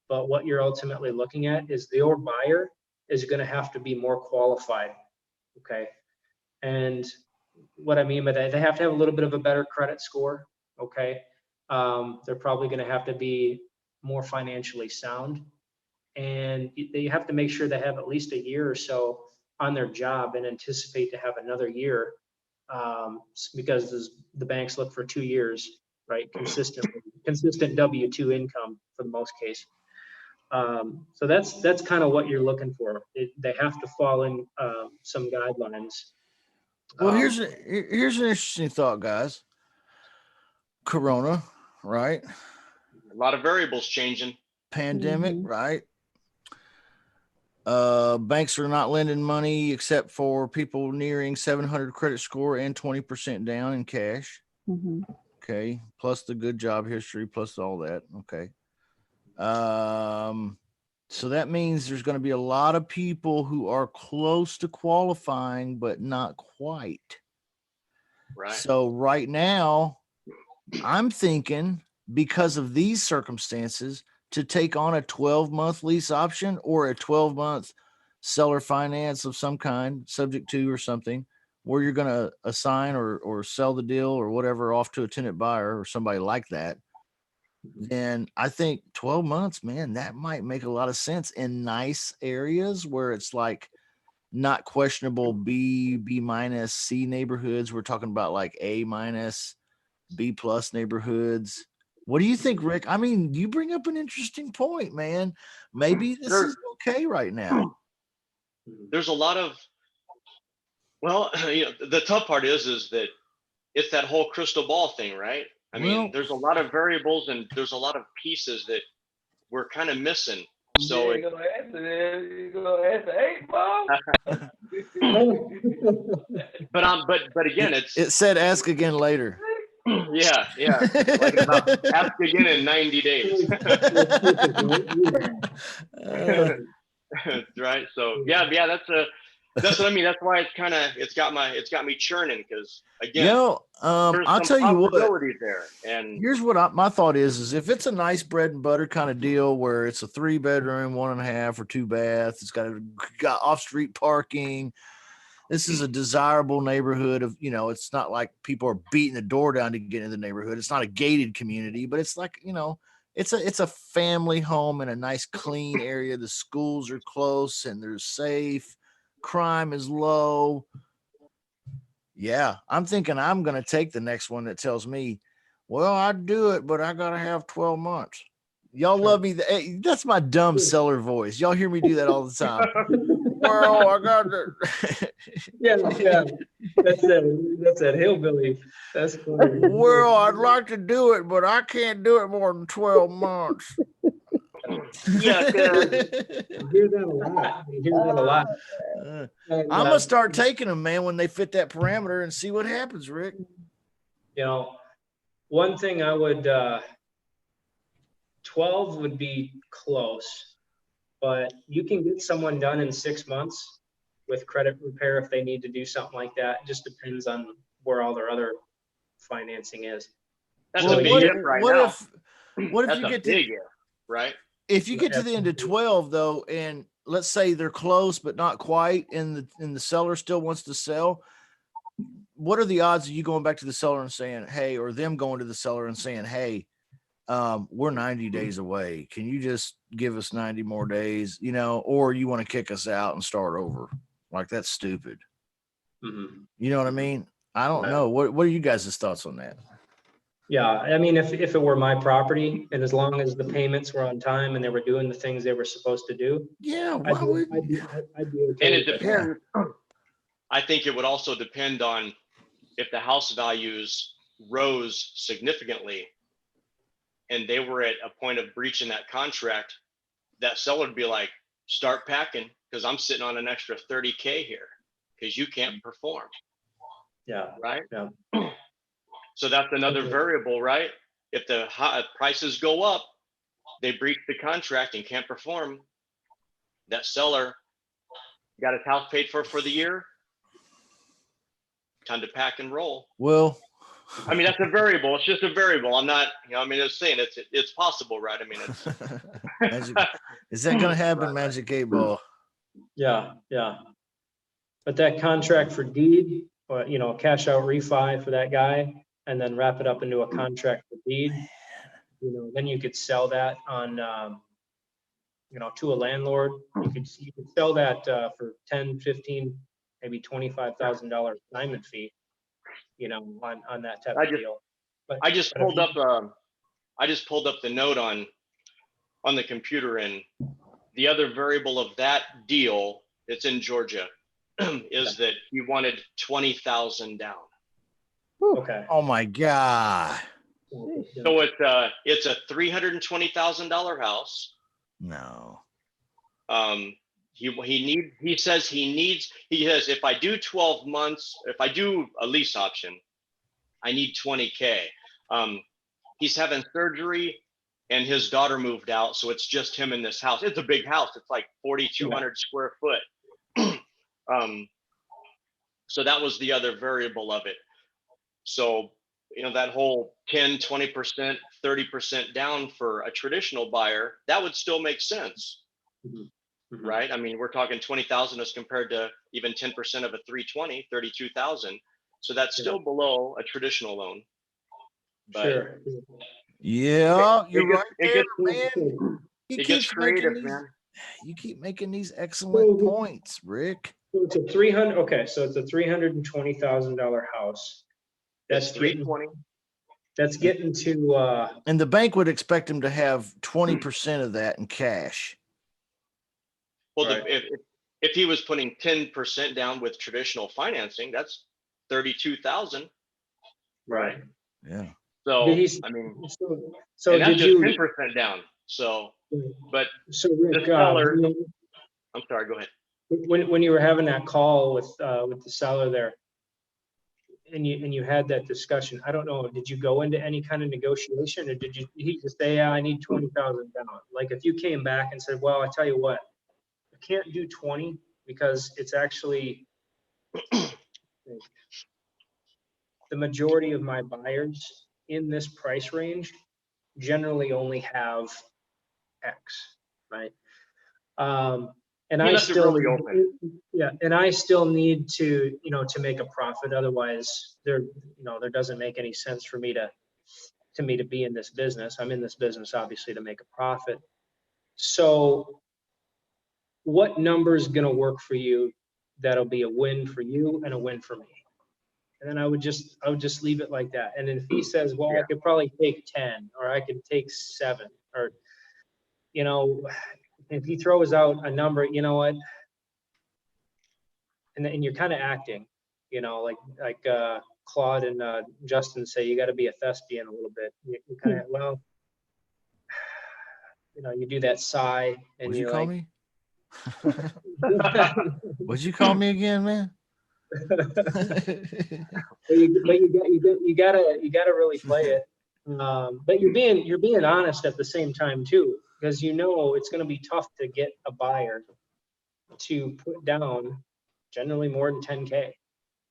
but what you're ultimately looking at is your buyer is going to have to be more qualified. Okay. And what I mean by that, they have to have a little bit of a better credit score. Okay. They're probably going to have to be more financially sound, and they have to make sure they have at least a year or so on their job and anticipate to have another year, because the banks look for 2 years, right? Consistent W-2 income for the most case. So that's kind of what you're looking for. They have to fall in some guidelines. Well, here's an interesting thought, guys. Corona, right? a lot of variables changing. Pandemic, Mhm. right? Banks are not lending money except for people nearing 700 credit score and 20% down in cash. Mhm. Okay. Plus the good job history, plus all that. Okay. So that means there's going to be a lot of people who are close to qualifying, but not quite. Right. So right now, I'm thinking, because of these circumstances, to take on a 12-month lease option or a 12-month seller finance of some kind, subject to or something, where you're going to assign or sell the deal or whatever off to a tenant buyer or somebody like that. Then I think 12 months, man, that might make a lot of sense in nice areas where it's like not questionable B minus C neighborhoods. We're talking about like A minus B plus neighborhoods. What do you think, Rick? I mean, you bring up an interesting point, man. Maybe this Sure. is okay right now. There's a lot of, well, the tough part is that it's that whole crystal ball thing, right? I Well- mean, there's a lot of variables and there's a lot of pieces that we're kind of missing. So You gonna answer 8 ball? but again, it's It said ask again later. yeah. Like ask again in 90 days. Right. So yeah, that's what I mean. That's why it's got me churning, because again, there's I'll some tell you what. possibility there. And Here's what my thought is if it's a nice bread and butter kind of deal where it's a 3-bedroom, 1.5 or 2 bath, it's got off-street parking. This is a desirable neighborhood of, it's not like people are beating the door down to get into the neighborhood. It's not a gated community, but it's like, it's a family home in a nice clean area. The schools are close and they're safe. Crime is low. Yeah, I'm thinking I'm going to take the next one that tells me, well, I'd do it, but I got to have 12 months. Y'all love me. That's my dumb seller voice. Y'all hear me do that all the time. Well, I got to. Yeah. That's that hillbilly. That's funny. Well, I'd like to do it, but I can't do it more than 12 months. yeah, I hear that a lot. And, I'm going to start taking them, man, when they fit that parameter and see what happens, Rick. One thing I would, 12 would be close, but you can get someone done in 6 months with credit repair if they need to do something like that. It just depends on where all their other financing is. that's Well, a big if right now. What if That's you a get big to, if, right? if you get to the end of 12 though, and let's say they're close but not quite, and the seller still wants to sell, what are the odds of you going back to the seller and saying, hey, or them going to the seller and saying, hey, we're 90 days away. Can you just give us 90 more days, you know, or you want to kick us out and start over? Like, that's stupid. Mhm. You know what I mean? I don't Right. know. What are you guys' thoughts on that? Yeah, I mean, if it were my property and as long as the payments were on time and they were doing the things they were supposed to do, Yeah. I'd Why be, would I'd be, I'd be okay And it with that. depends. I think it would also depend on if the house values rose significantly and they were at a point of breaching that contract, that seller would be like, start packing because I'm sitting on an extra 30K here because you can't perform, Yeah, right? yeah. So that's another Okay. variable, right? If the prices go up, they breach the contract and can't perform, that seller got his house paid for the year, time to pack and roll. Well, I mean, that's a variable. It's just a variable. I'm not, you know, I mean, it's saying it's possible, right? I mean, it's Magic, is that going to happen? Right. Magic 8 Ball. Yeah, yeah. But that contract for deed, or, you know, cash out refi for that guy and then wrap it up into a contract for deed, you know, then you could sell that on, you know, to a landlord. You could sell that for 10, 15, maybe $25,000 assignment fee, you know, on that type I of just- deal. I just but if pulled you- up the note on the computer, and the other variable of that deal, it's in Georgia, is that he wanted 20,000 down. Okay. Oh my God. So it's a $320,000 house. No. He says if I do 12 months, if I do a lease option, I need 20K. He's having surgery and his daughter moved out, so it's just him in this house. It's a big house. It's like 4,200 square foot. So that was the other variable of it. So, you know, that whole 10, 20%, 30% down for a traditional buyer, that would still make sense, Mhm. right? I mean, we're talking 20,000 as compared to even 10% of a 320, 32,000. So that's still below a traditional loan. But Sure. Yeah, you're right it there, gets, man. it gets creative, these, man. you keep making these excellent So- points, Rick. So it's a 300, okay, so it's a $320,000 house. It's That's getting, 320. that's getting to, And the bank would expect him to have 20% of that in cash. Well, Right. if he was putting 10% down with traditional financing, that's 32,000. right. Yeah. So Did he- I mean, So and that's did just you, 10% down. So, but so Rick, the seller- I'm sorry. Go ahead. when you were having that call with the seller there, and you had that discussion, I don't know, did you go into any kind of negotiation, or he just say, yeah, I need 20,000 down? Like, if you came back and said, well, I tell you what, I can't do 20 because it's actually the majority of my buyers in this price range generally only have X, right? And He I left it still, really open. yeah, and I still need to, you know, to make a profit. Otherwise, there doesn't make any sense for me to be in this business. I'm in this business obviously to make a profit. So, what number is going to work for you that'll be a win for you and a win for me? And then I would just leave it like that. And then if he says, well, I could probably take 10, or I could take 7, or, you know, if he throws out a number, you know what? And you're kind of acting, you know, like Claude and Justin say, you got to be a thespian a little bit. You kind of, well, you know, you do that sigh and What'd you you're call like, me? What'd you call me again, man? but you gotta really play it. But you're being honest at the same time too, because you know it's going to be tough to get a buyer to put down generally more than 10K.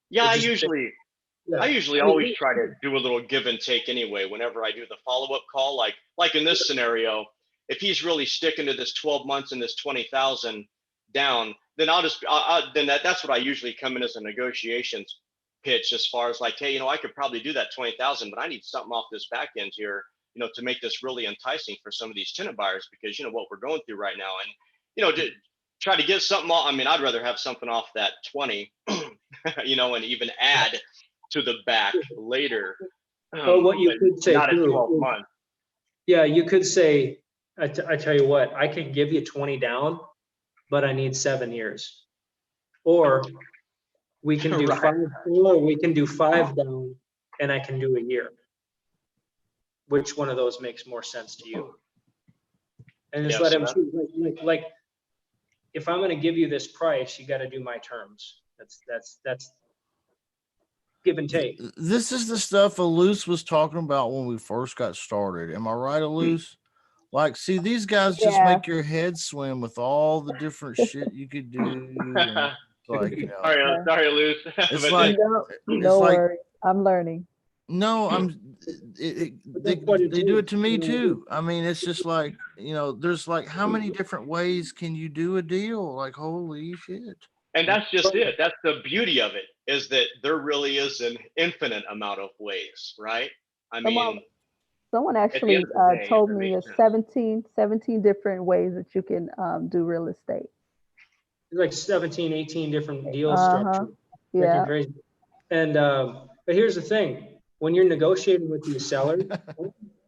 Yeah, I It just- usually always try to do a little give and take anyway. Whenever I do the follow-up call, like in this scenario, if he's really sticking to this 12 months and this 20,000 down, then that's what I usually come in as a negotiations. pitch as far as like, hey, I could probably do that 20,000, but I need something off this back end here, to make this really enticing for some of these tenant buyers, because what we're going through right now, and to try to get something off. I mean, I'd rather have something off that 20, and even add to the back later. Well, what you but could say not at too 12 is- months. Yeah, you could say, I tell you what, I can give you 20 down, but I need 7 years. Or we can do Right. 5, or we can do 5 down and I can do a year. Which one of those makes more sense to you? And just Yeah, let so him that- choose. Like, if I'm gonna give you this price, you gotta do my terms. That's give and take. This is the stuff Alous was talking about when we first got started. Am I right, Alous? Like, see, these guys just Yeah. make your head swim with all the different shit you could do. And like, sorry, Luz. It's But like- No, it's no like, worries. I'm learning. no, they that's what it do is, it to me you know. too. I mean, it's just like, there's like, how many different ways can you do a deal? Like, holy shit. and that's just it. That's the beauty of it, is that there really is an infinite amount of ways, right? I mean, Someone the actually end of the day, told if it me makes there's 17 different ways that you can do real estate. Like 17, 18 different deal Uh-huh. structures. Yeah. Crazy. And, but here's the thing, when you're negotiating with these sellers,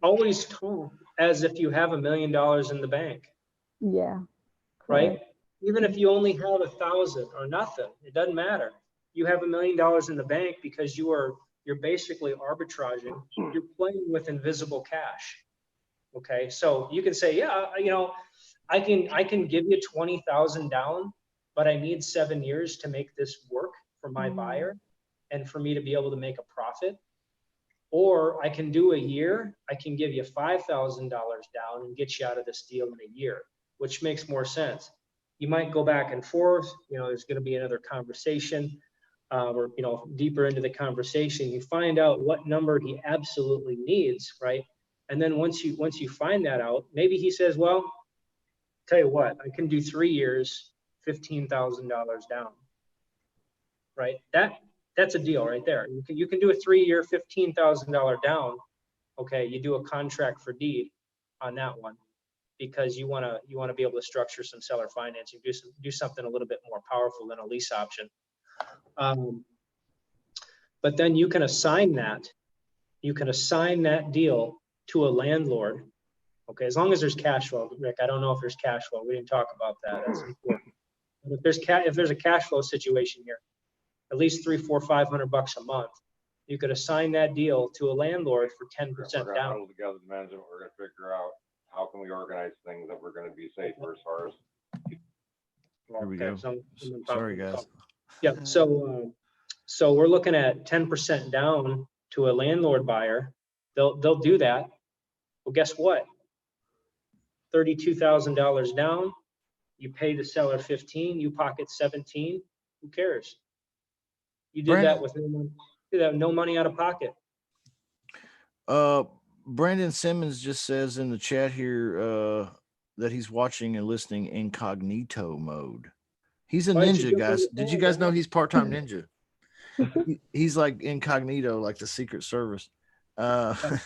always talk as if you have $1 million in the bank, Yeah. right? correct. Even if you only have 1,000 or nothing, it doesn't matter. You have $1 million in the bank because you're basically arbitraging. You're playing with invisible cash. Okay, so you can say, yeah, I can give you 20,000 down, but I need 7 years to make this work for my Mhm. buyer and for me to be able to make a profit. Or I can do a year, I can give you $5,000 down and get you out of this deal in a year, which makes more sense. You might go back and forth, there's going to be another conversation, or, deeper into the conversation, you find out what number he absolutely needs, right? And then once you find that out, maybe he says, well, tell you what, I can do 3 years, $15,000 down, right? That's a deal right there. You can do a 3-year, $15,000 down. Okay, you do a contract for deed on that one because you want to be able to structure some seller financing, do something a little bit more powerful than a lease option. But then you can assign that deal to a landlord. Okay, as long as there's cash flow, Rick. I don't know if there's cash flow. We didn't talk about that. That's important. But if there's a cash flow situation here, at least $300, $400, $500 a month, you could assign that deal to a landlord for 10% We're gonna down. huddle together as management. We're gonna figure out how can we organize things that we're gonna be safer as far as. Here we Okay, go. someone Sorry, popped- guys. Yeah, so we're looking at 10% down to a landlord buyer. They'll do that. Well, guess what? $32,000 down. You pay the seller 15, you pocket 17. Who cares? You did that with no money out of pocket. Brandon Simmons just says in the chat here that he's watching and listening incognito mode. He's a Why don't you ninja, jump guys. on the Did you phone, guys know man? he's part-time ninja? He's like incognito, like the Secret Service. Brandon's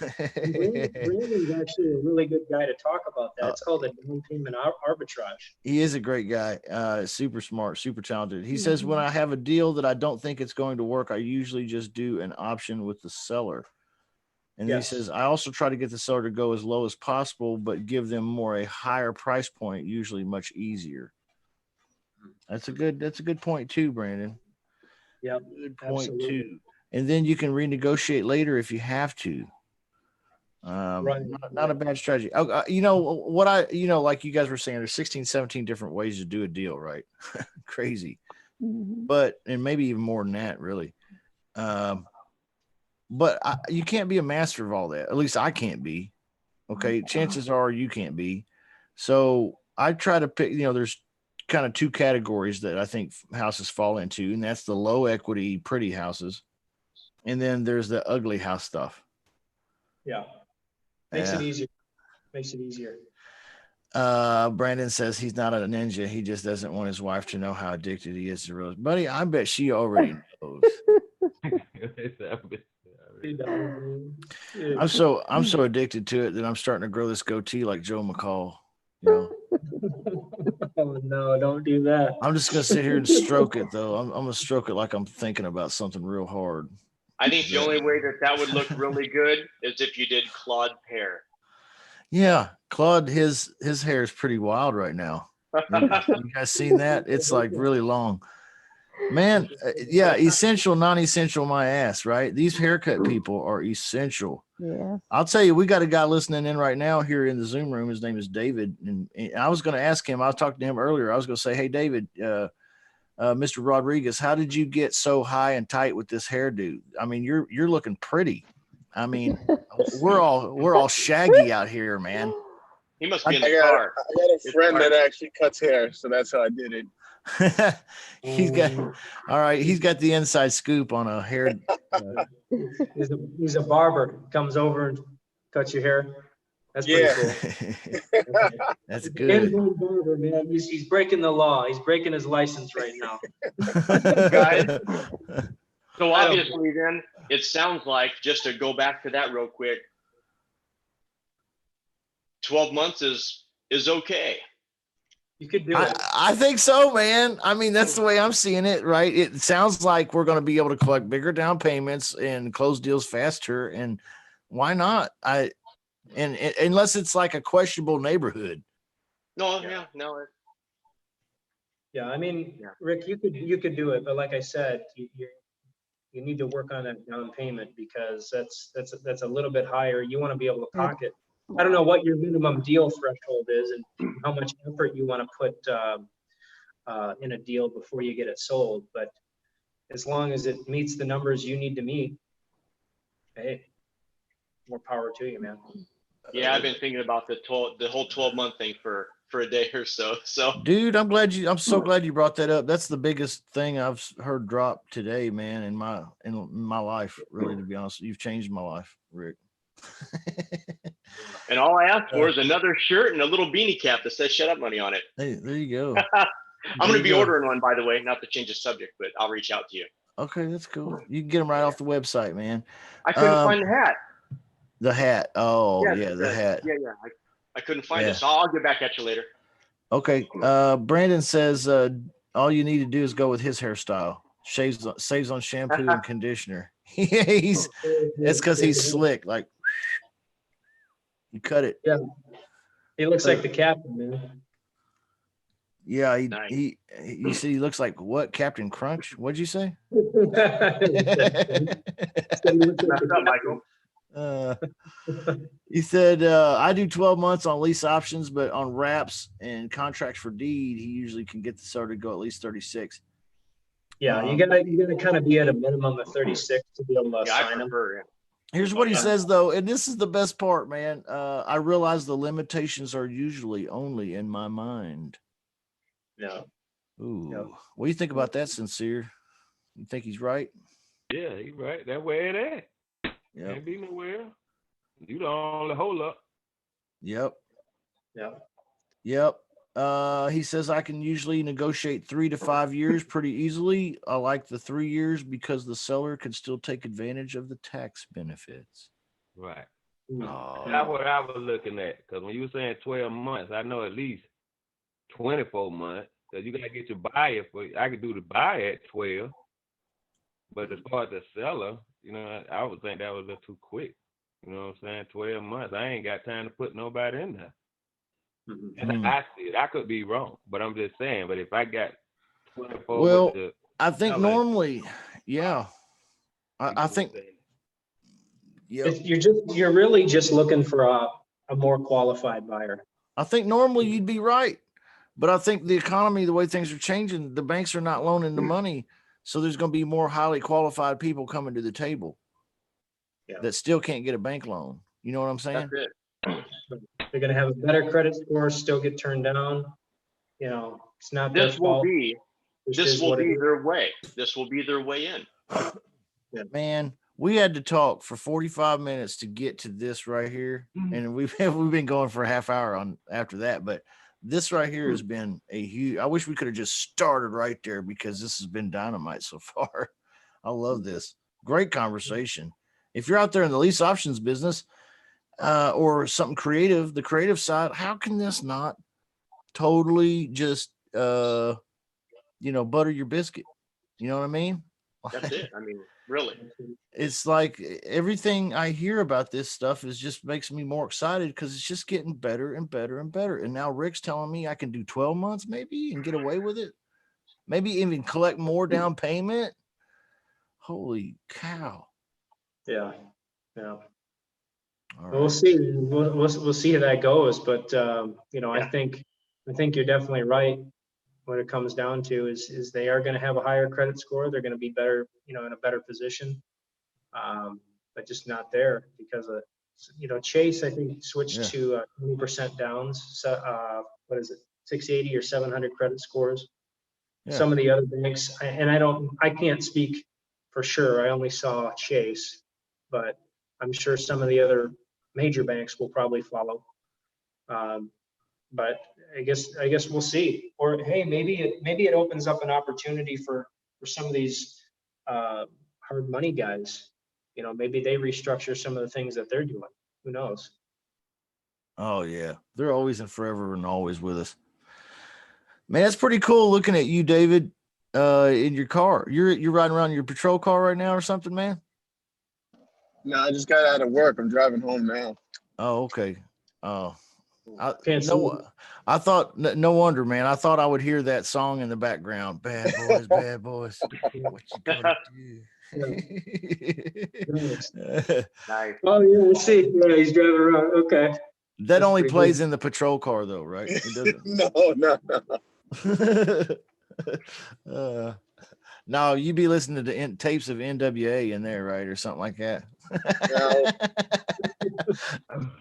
actually a really good guy to talk about that. It's called a down payment arbitrage. He is a great guy, super smart, super talented. He says, when I have a deal that I don't think it's going to work, I usually just do an option with the seller. And Yes. he says, I also try to get the seller to go as low as possible, but give them a higher price point, usually much easier. That's a good point too, Brandon. Yep, Good point absolutely. too. And then you can renegotiate later if you have to. Right. Not a bad strategy. Like you guys were saying, there's 16, 17 different ways to do a deal, right? Crazy. Mhm. But, and maybe even more than that, really. But you can't be a master of all that. At least I can't be. Okay. Chances are you can't be. So I try to pick, there's kind of two categories that I think houses fall into, and that's the low equity, pretty houses. And then there's the ugly house stuff. Yeah. Makes Yeah. it easier. Makes it easier. Brandon says he's not a ninja. He just doesn't want his wife to know how addicted he is to real estate. Buddy, I bet she already knows. You know, I'm so addicted to it that I'm starting to grow this goatee like Joe McCall. You know, oh, no, don't do that. I'm just gonna sit here and stroke it though. I'm gonna stroke it like I'm thinking about something real hard. I think the only way that would look really good is if you did Claude Pear. Yeah, Claude, his hair is pretty wild right now. You guys seen that? It's like really long. Man, yeah, essential, non-essential, my ass, right? These haircut people are essential. Yes. I'll tell you, we got a guy listening in right now here in the Zoom room. His name is David, and I was going to ask him. I was talking to him earlier. I was going to say, "Hey, David, Mr. Rodriguez, how did you get so high and tight with this hairdo? I mean, you're looking pretty. I mean, we're all shaggy out here, man." He must be in I the got car. a friend that actually cuts hair, so that's how I did it. He's got all right. He's got the inside scoop on a hair. He's a barber. Comes over and cuts your hair. That's pretty Yeah. cool. That's Ken's good. own barber, man. He's breaking the law. He's breaking his license right now. Guys. So obviously then it sounds like, just to go back to that real quick, 12 months is okay. You could do it. I think so, man. I mean, that's the way I'm seeing it, right? It sounds like we're going to be able to collect bigger down payments and close deals faster. And why not? And unless it's like a questionable neighborhood. No, yeah, no. Yeah, I mean, Yeah. Rick, you could do it, but like I said, you need to work on that down payment because that's a little bit higher. You want to be able to pocket. I don't know what your minimum deal threshold is and how much effort you want to put in a deal before you get it sold. But as long as it meets the numbers you need to meet, hey, more power to you, man. Yeah, I've been thinking about the whole 12-month thing for a day or so. So Dude, I'm so glad you brought that up. That's the biggest thing I've heard drop today, man, in my life, really, to be honest. You've changed my life, Rick. and all I asked for is another shirt and a little beanie cap that says "Shut Up Money" on it. Hey, there you go. I'm going to be ordering one, by the way, not to change the subject, but I'll reach out to you. Okay, that's cool. You can get them right off the website, man. I couldn't find the hat. The hat. Oh, yeah, the hat. Yeah. I couldn't find Yeah. it, so I'll get back at you later. Okay. Brandon says all you need to do is go with his hairstyle. Saves on shampoo and conditioner. It's because he's slick. Like you cut it. Yeah, he looks like the captain, man. Yeah, Nice. you see, he looks like what? Captain Crunch? What'd you say? Messed up, Michael. He said, I do 12 months on lease options, but on wraps and contracts for deed, he usually can get the seller to go at least 36. Yeah, you gotta kind of be at a minimum of 36 to be able to Yeah, I sign them. prefer it. Here's what he Yeah. says, though, and this is the best part, man. I realize the limitations are usually only in my mind. Yeah. Ooh, Yep. what do you think about that, Sincere? You think he's right? Yeah, you right. That way it at. Yep. Can't be nowhere. You the only hold up. Yep. Yeah. Yep. He says I can usually negotiate 3 to 5 years pretty easily. I like the 3 years because the seller can still take advantage of the tax benefits. Right. Oh, That's what I was looking at. Because when you were saying 12 months, I know at least 24 months. Because you got to get your buyer for, I could do the buy at 12. But as far as the seller, you know, I would think that was a little too quick. You know what I'm saying? 12 months. I ain't got time to put nobody in there. Mhm. And I see it. I could be wrong, but I'm just saying. But if I got 24 Well, with the, I think I like- normally, yeah. I think, yeah. You're really just looking for a more qualified buyer. I think normally you'd be right, but I think the economy, the way things are changing, the banks are not loaning the money, so there's going to be more highly qualified people coming to the table Yeah. that still can't get a bank loan. You know what I'm saying? That's it. They're gonna have a better credit score, still get turned down. You know, it's not their This will fault. be This this is will what it be is. their way. This will be their way in. Man, we had to talk for 45 minutes to get to this right here, and we've been going for a half hour on after that. But this right here has been a huge. I wish we could have just started right there because this has been dynamite so far. I love this. Great conversation. If you're out there in the lease options business or something creative, the creative side, how can this not totally just, butter your biscuit? You know what I mean? That's it. I mean, really. It's like everything I hear about this stuff is just makes me more excited because it's just getting better and better and better. And now Rick's telling me I can do 12 months maybe and get away with it. Maybe even collect more down payment. Holy cow. Yeah. All We'll right. see. We'll see how that goes. But I Yeah. think you're definitely right. What it comes down to is they are going to have a higher credit score. They're going to be better, in a better position, but just not there because of Chase. I think switched Yeah. to 20% downs. So what is it, 680 or 700 credit scores? Yeah. Some of the other banks, and I can't speak for sure. I only saw Chase, but I'm sure some of the other major banks will probably follow. But I guess we'll see. Or hey, maybe it opens up an opportunity for some of these hard money guys. Maybe they restructure some of the things that they're doing. Who knows? Oh yeah. They're always and forever and always with us. Man, it's pretty cool looking at you, David, in your car. You're riding around in your patrol car right now or something, man? No, I just got out of work. I'm driving home now. Oh, okay. Oh, Can't I thought no wonder, man. I thought I would hear that song in the background. Bad boys, bad boys. What you gonna do? Nice. Oh yeah, we'll see. Yeah, he's driving around. Okay. That That's only pretty plays good. in the patrol car, though, right? It doesn't. No. No, you be listening to tapes of NWA in there, right, or something like that. No.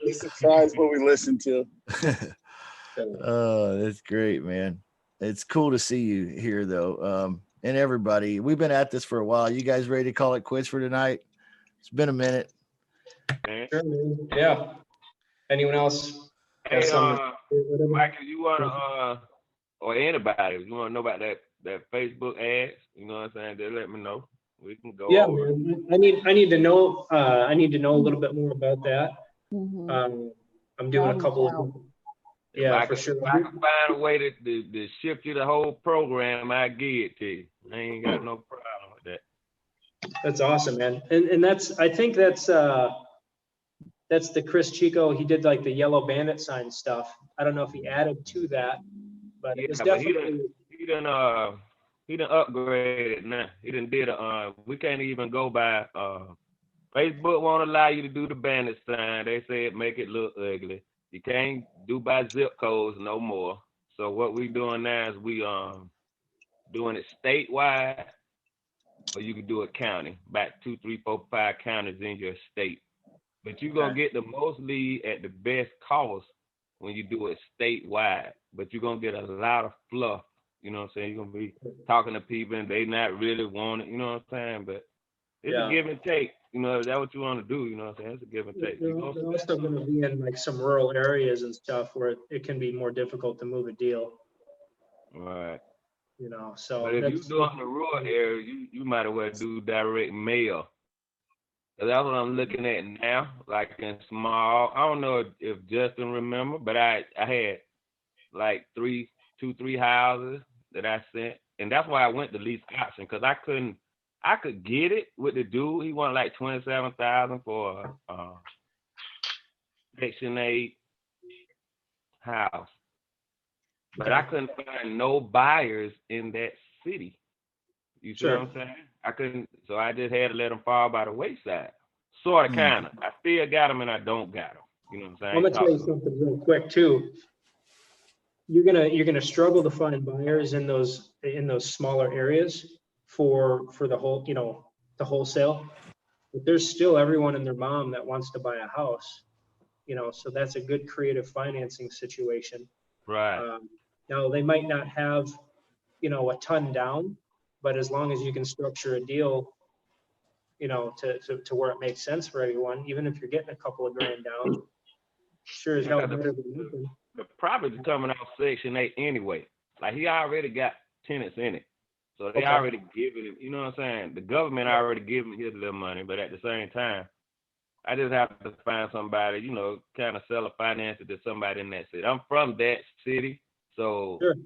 Be surprised what we listen to. Oh, that's great, man. It's cool to see you here, though. And everybody, we've been at this for a while. You guys ready to call it quits for tonight? It's been a minute. Sure, man. Yeah. Anyone else? Hey, Got something to- whatever? Mike, if you wanna or anybody, if you wanna know about that Facebook ads, you know what I'm saying, just let me know. We can go Yeah, over it. man. I need to know. I need to know a little bit more about that. Mhm. I'm doing a I'll couple reach out. of. Yeah, for sure. If I can find a way to ship you the whole program, I give it to you. I ain't got no problem with that. That's awesome, man. And I think that's the Chris Chico. He did like the Yellow Bandit sign stuff. I don't know if he added to that, but Yeah, it's but he definitely. done upgraded now. He done did we can't even go by Facebook won't allow you to do the bandit sign. They say it make it look ugly. You can't do by zip codes no more. So what we doing now is we doing it statewide, or you can do it county, back 2, 3, 4, 5 counties in your state. But you're gonna get the most lead at the best cost when you do it statewide. But you're gonna get a lot of fluff. You know what I'm saying? You're gonna be talking to people and they not really want it, you know what I'm saying? But it's a give and take. You know, if that's what you want to do, you know what I'm saying? It's a give and take. They're also going to be in like some rural areas and stuff where it can be more difficult to move a deal. Right. So. But if you're doing the rural area, you might as well do direct mail. That's what I'm looking at now, like in small. I don't know if Justin remember, but I had like 3 houses that I sent, and that's why I went to lease option, because I could get it with the dude. He wanted like $27,000 for a Section 8 house, but I couldn't find no buyers in that city. You see what I'm saying? I couldn't, so I just had to let them fall by the wayside. Sort of, kind of. I still got them and I don't got them. You know what I'm saying? I'm gonna tell you something real quick too. You're gonna struggle to find buyers in those smaller areas for the whole, the wholesale. But there's still everyone and their mom that wants to buy a house. So that's a good creative financing situation. Right. Now they might not have, a ton down, but as long as you can structure a deal, to where it makes sense for everyone, even if you're getting a couple of grand down, sure as hell better than nothing. The property's coming off Section 8 anyway. Like he already got tenants in it. So they Okay. already giving it, you know what I'm saying? The government already giving his little money, but at the same time, I just have to find somebody, you know, kind of sell a finance it to somebody in that city. I'm from that city, so Sure.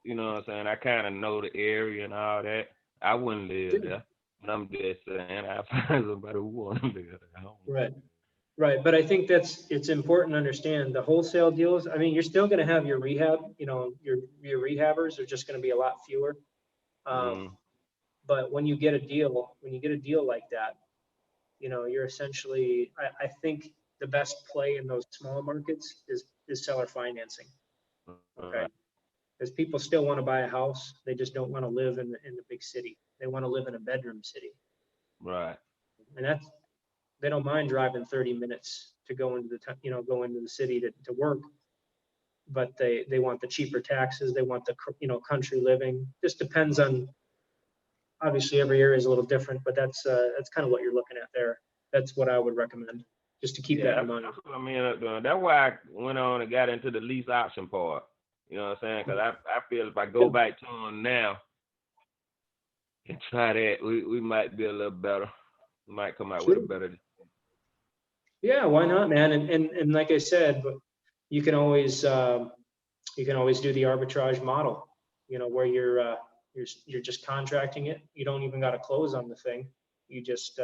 you know what I'm saying? I kind of know the area and all that. I wouldn't live there, but I'm just saying I find somebody who want to live there. I don't- Right. Right, but I think it's important to understand the wholesale deals. I mean, you're still gonna have your rehab, you know, your rehabbers are just gonna be a lot fewer. But when you get a deal like that, you know, you're essentially, I think the best play in those small markets is seller financing. Okay. Because people still want to buy a house. They just don't want to live in the big city. They want to live in a bedroom city. Right. And they don't mind driving 30 minutes to go into go into the city to work. But they want the cheaper taxes. They want the, country living. Just depends on, obviously every area is a little different, but that's kind of what you're looking at there. That's what I would recommend, just to keep that in mind. That's what I ended up doing. That's why I went on and got into the lease option part. You know what I'm saying? Because I feel if I go back to them now and try that, we might be a little better. We might come out with a better. Yeah, why not, man? And like I said, but you can always do the arbitrage model, where you're just contracting it. You don't even got to close on the thing. You just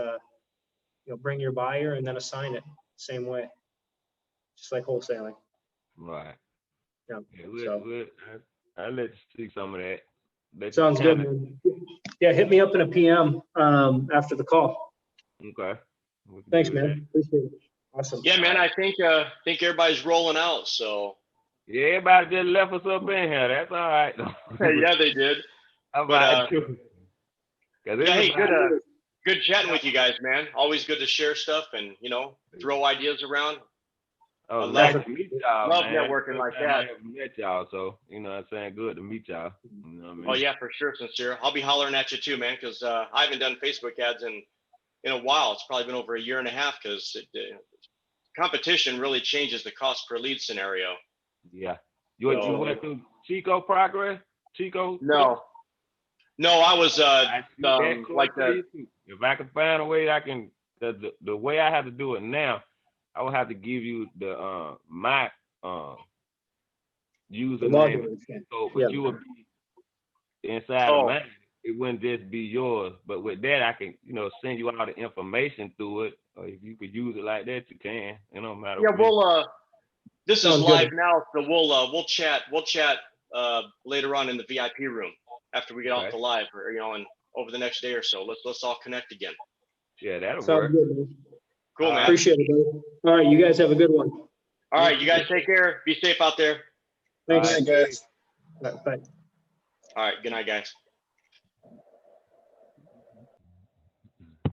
bring your buyer and then assign it same way, just like wholesaling. Right. Yeah. I'll let you see some of that. Sounds good, man. Yeah, hit me up in a PM after the call. Okay. Thanks, man. Appreciate it. Awesome. Yeah, man. I think everybody's rolling out. So yeah, everybody just left us up in here. That's all right. yeah, they did. But, yeah, hey, good chatting with you guys, man. Always good to share stuff and throw ideas around. Oh, nice to meet y'all, love man. networking like that. I haven't met y'all, so you know what I'm saying. Good to meet y'all. You know what I mean? Oh yeah, for sure, Sincere. I'll be hollering at you too, man, because I haven't done Facebook ads in a while. It's probably been over a year and a half because competition really changes the cost per lead scenario. Yeah. You went through Chico Progress? Chico? No, I was like the. If I can find a way, I can. The way I have to do it now, I will have to give you the my username, but you will be inside of mine. It wouldn't just be yours, but with that I can send you all the information through it, or if you could use it like that, you can. It don't matter. Yeah, this is live now, so we'll chat later on in the VIP room after we get off the live, or and over the next day or so. Let's all connect again. Yeah, that'll work. Good, man. Cool, man. Appreciate it, buddy. All right, you guys have a good one. All right, you guys take care. Be safe out there. Thanks. All right, guys. Bye. All right, good night, guys.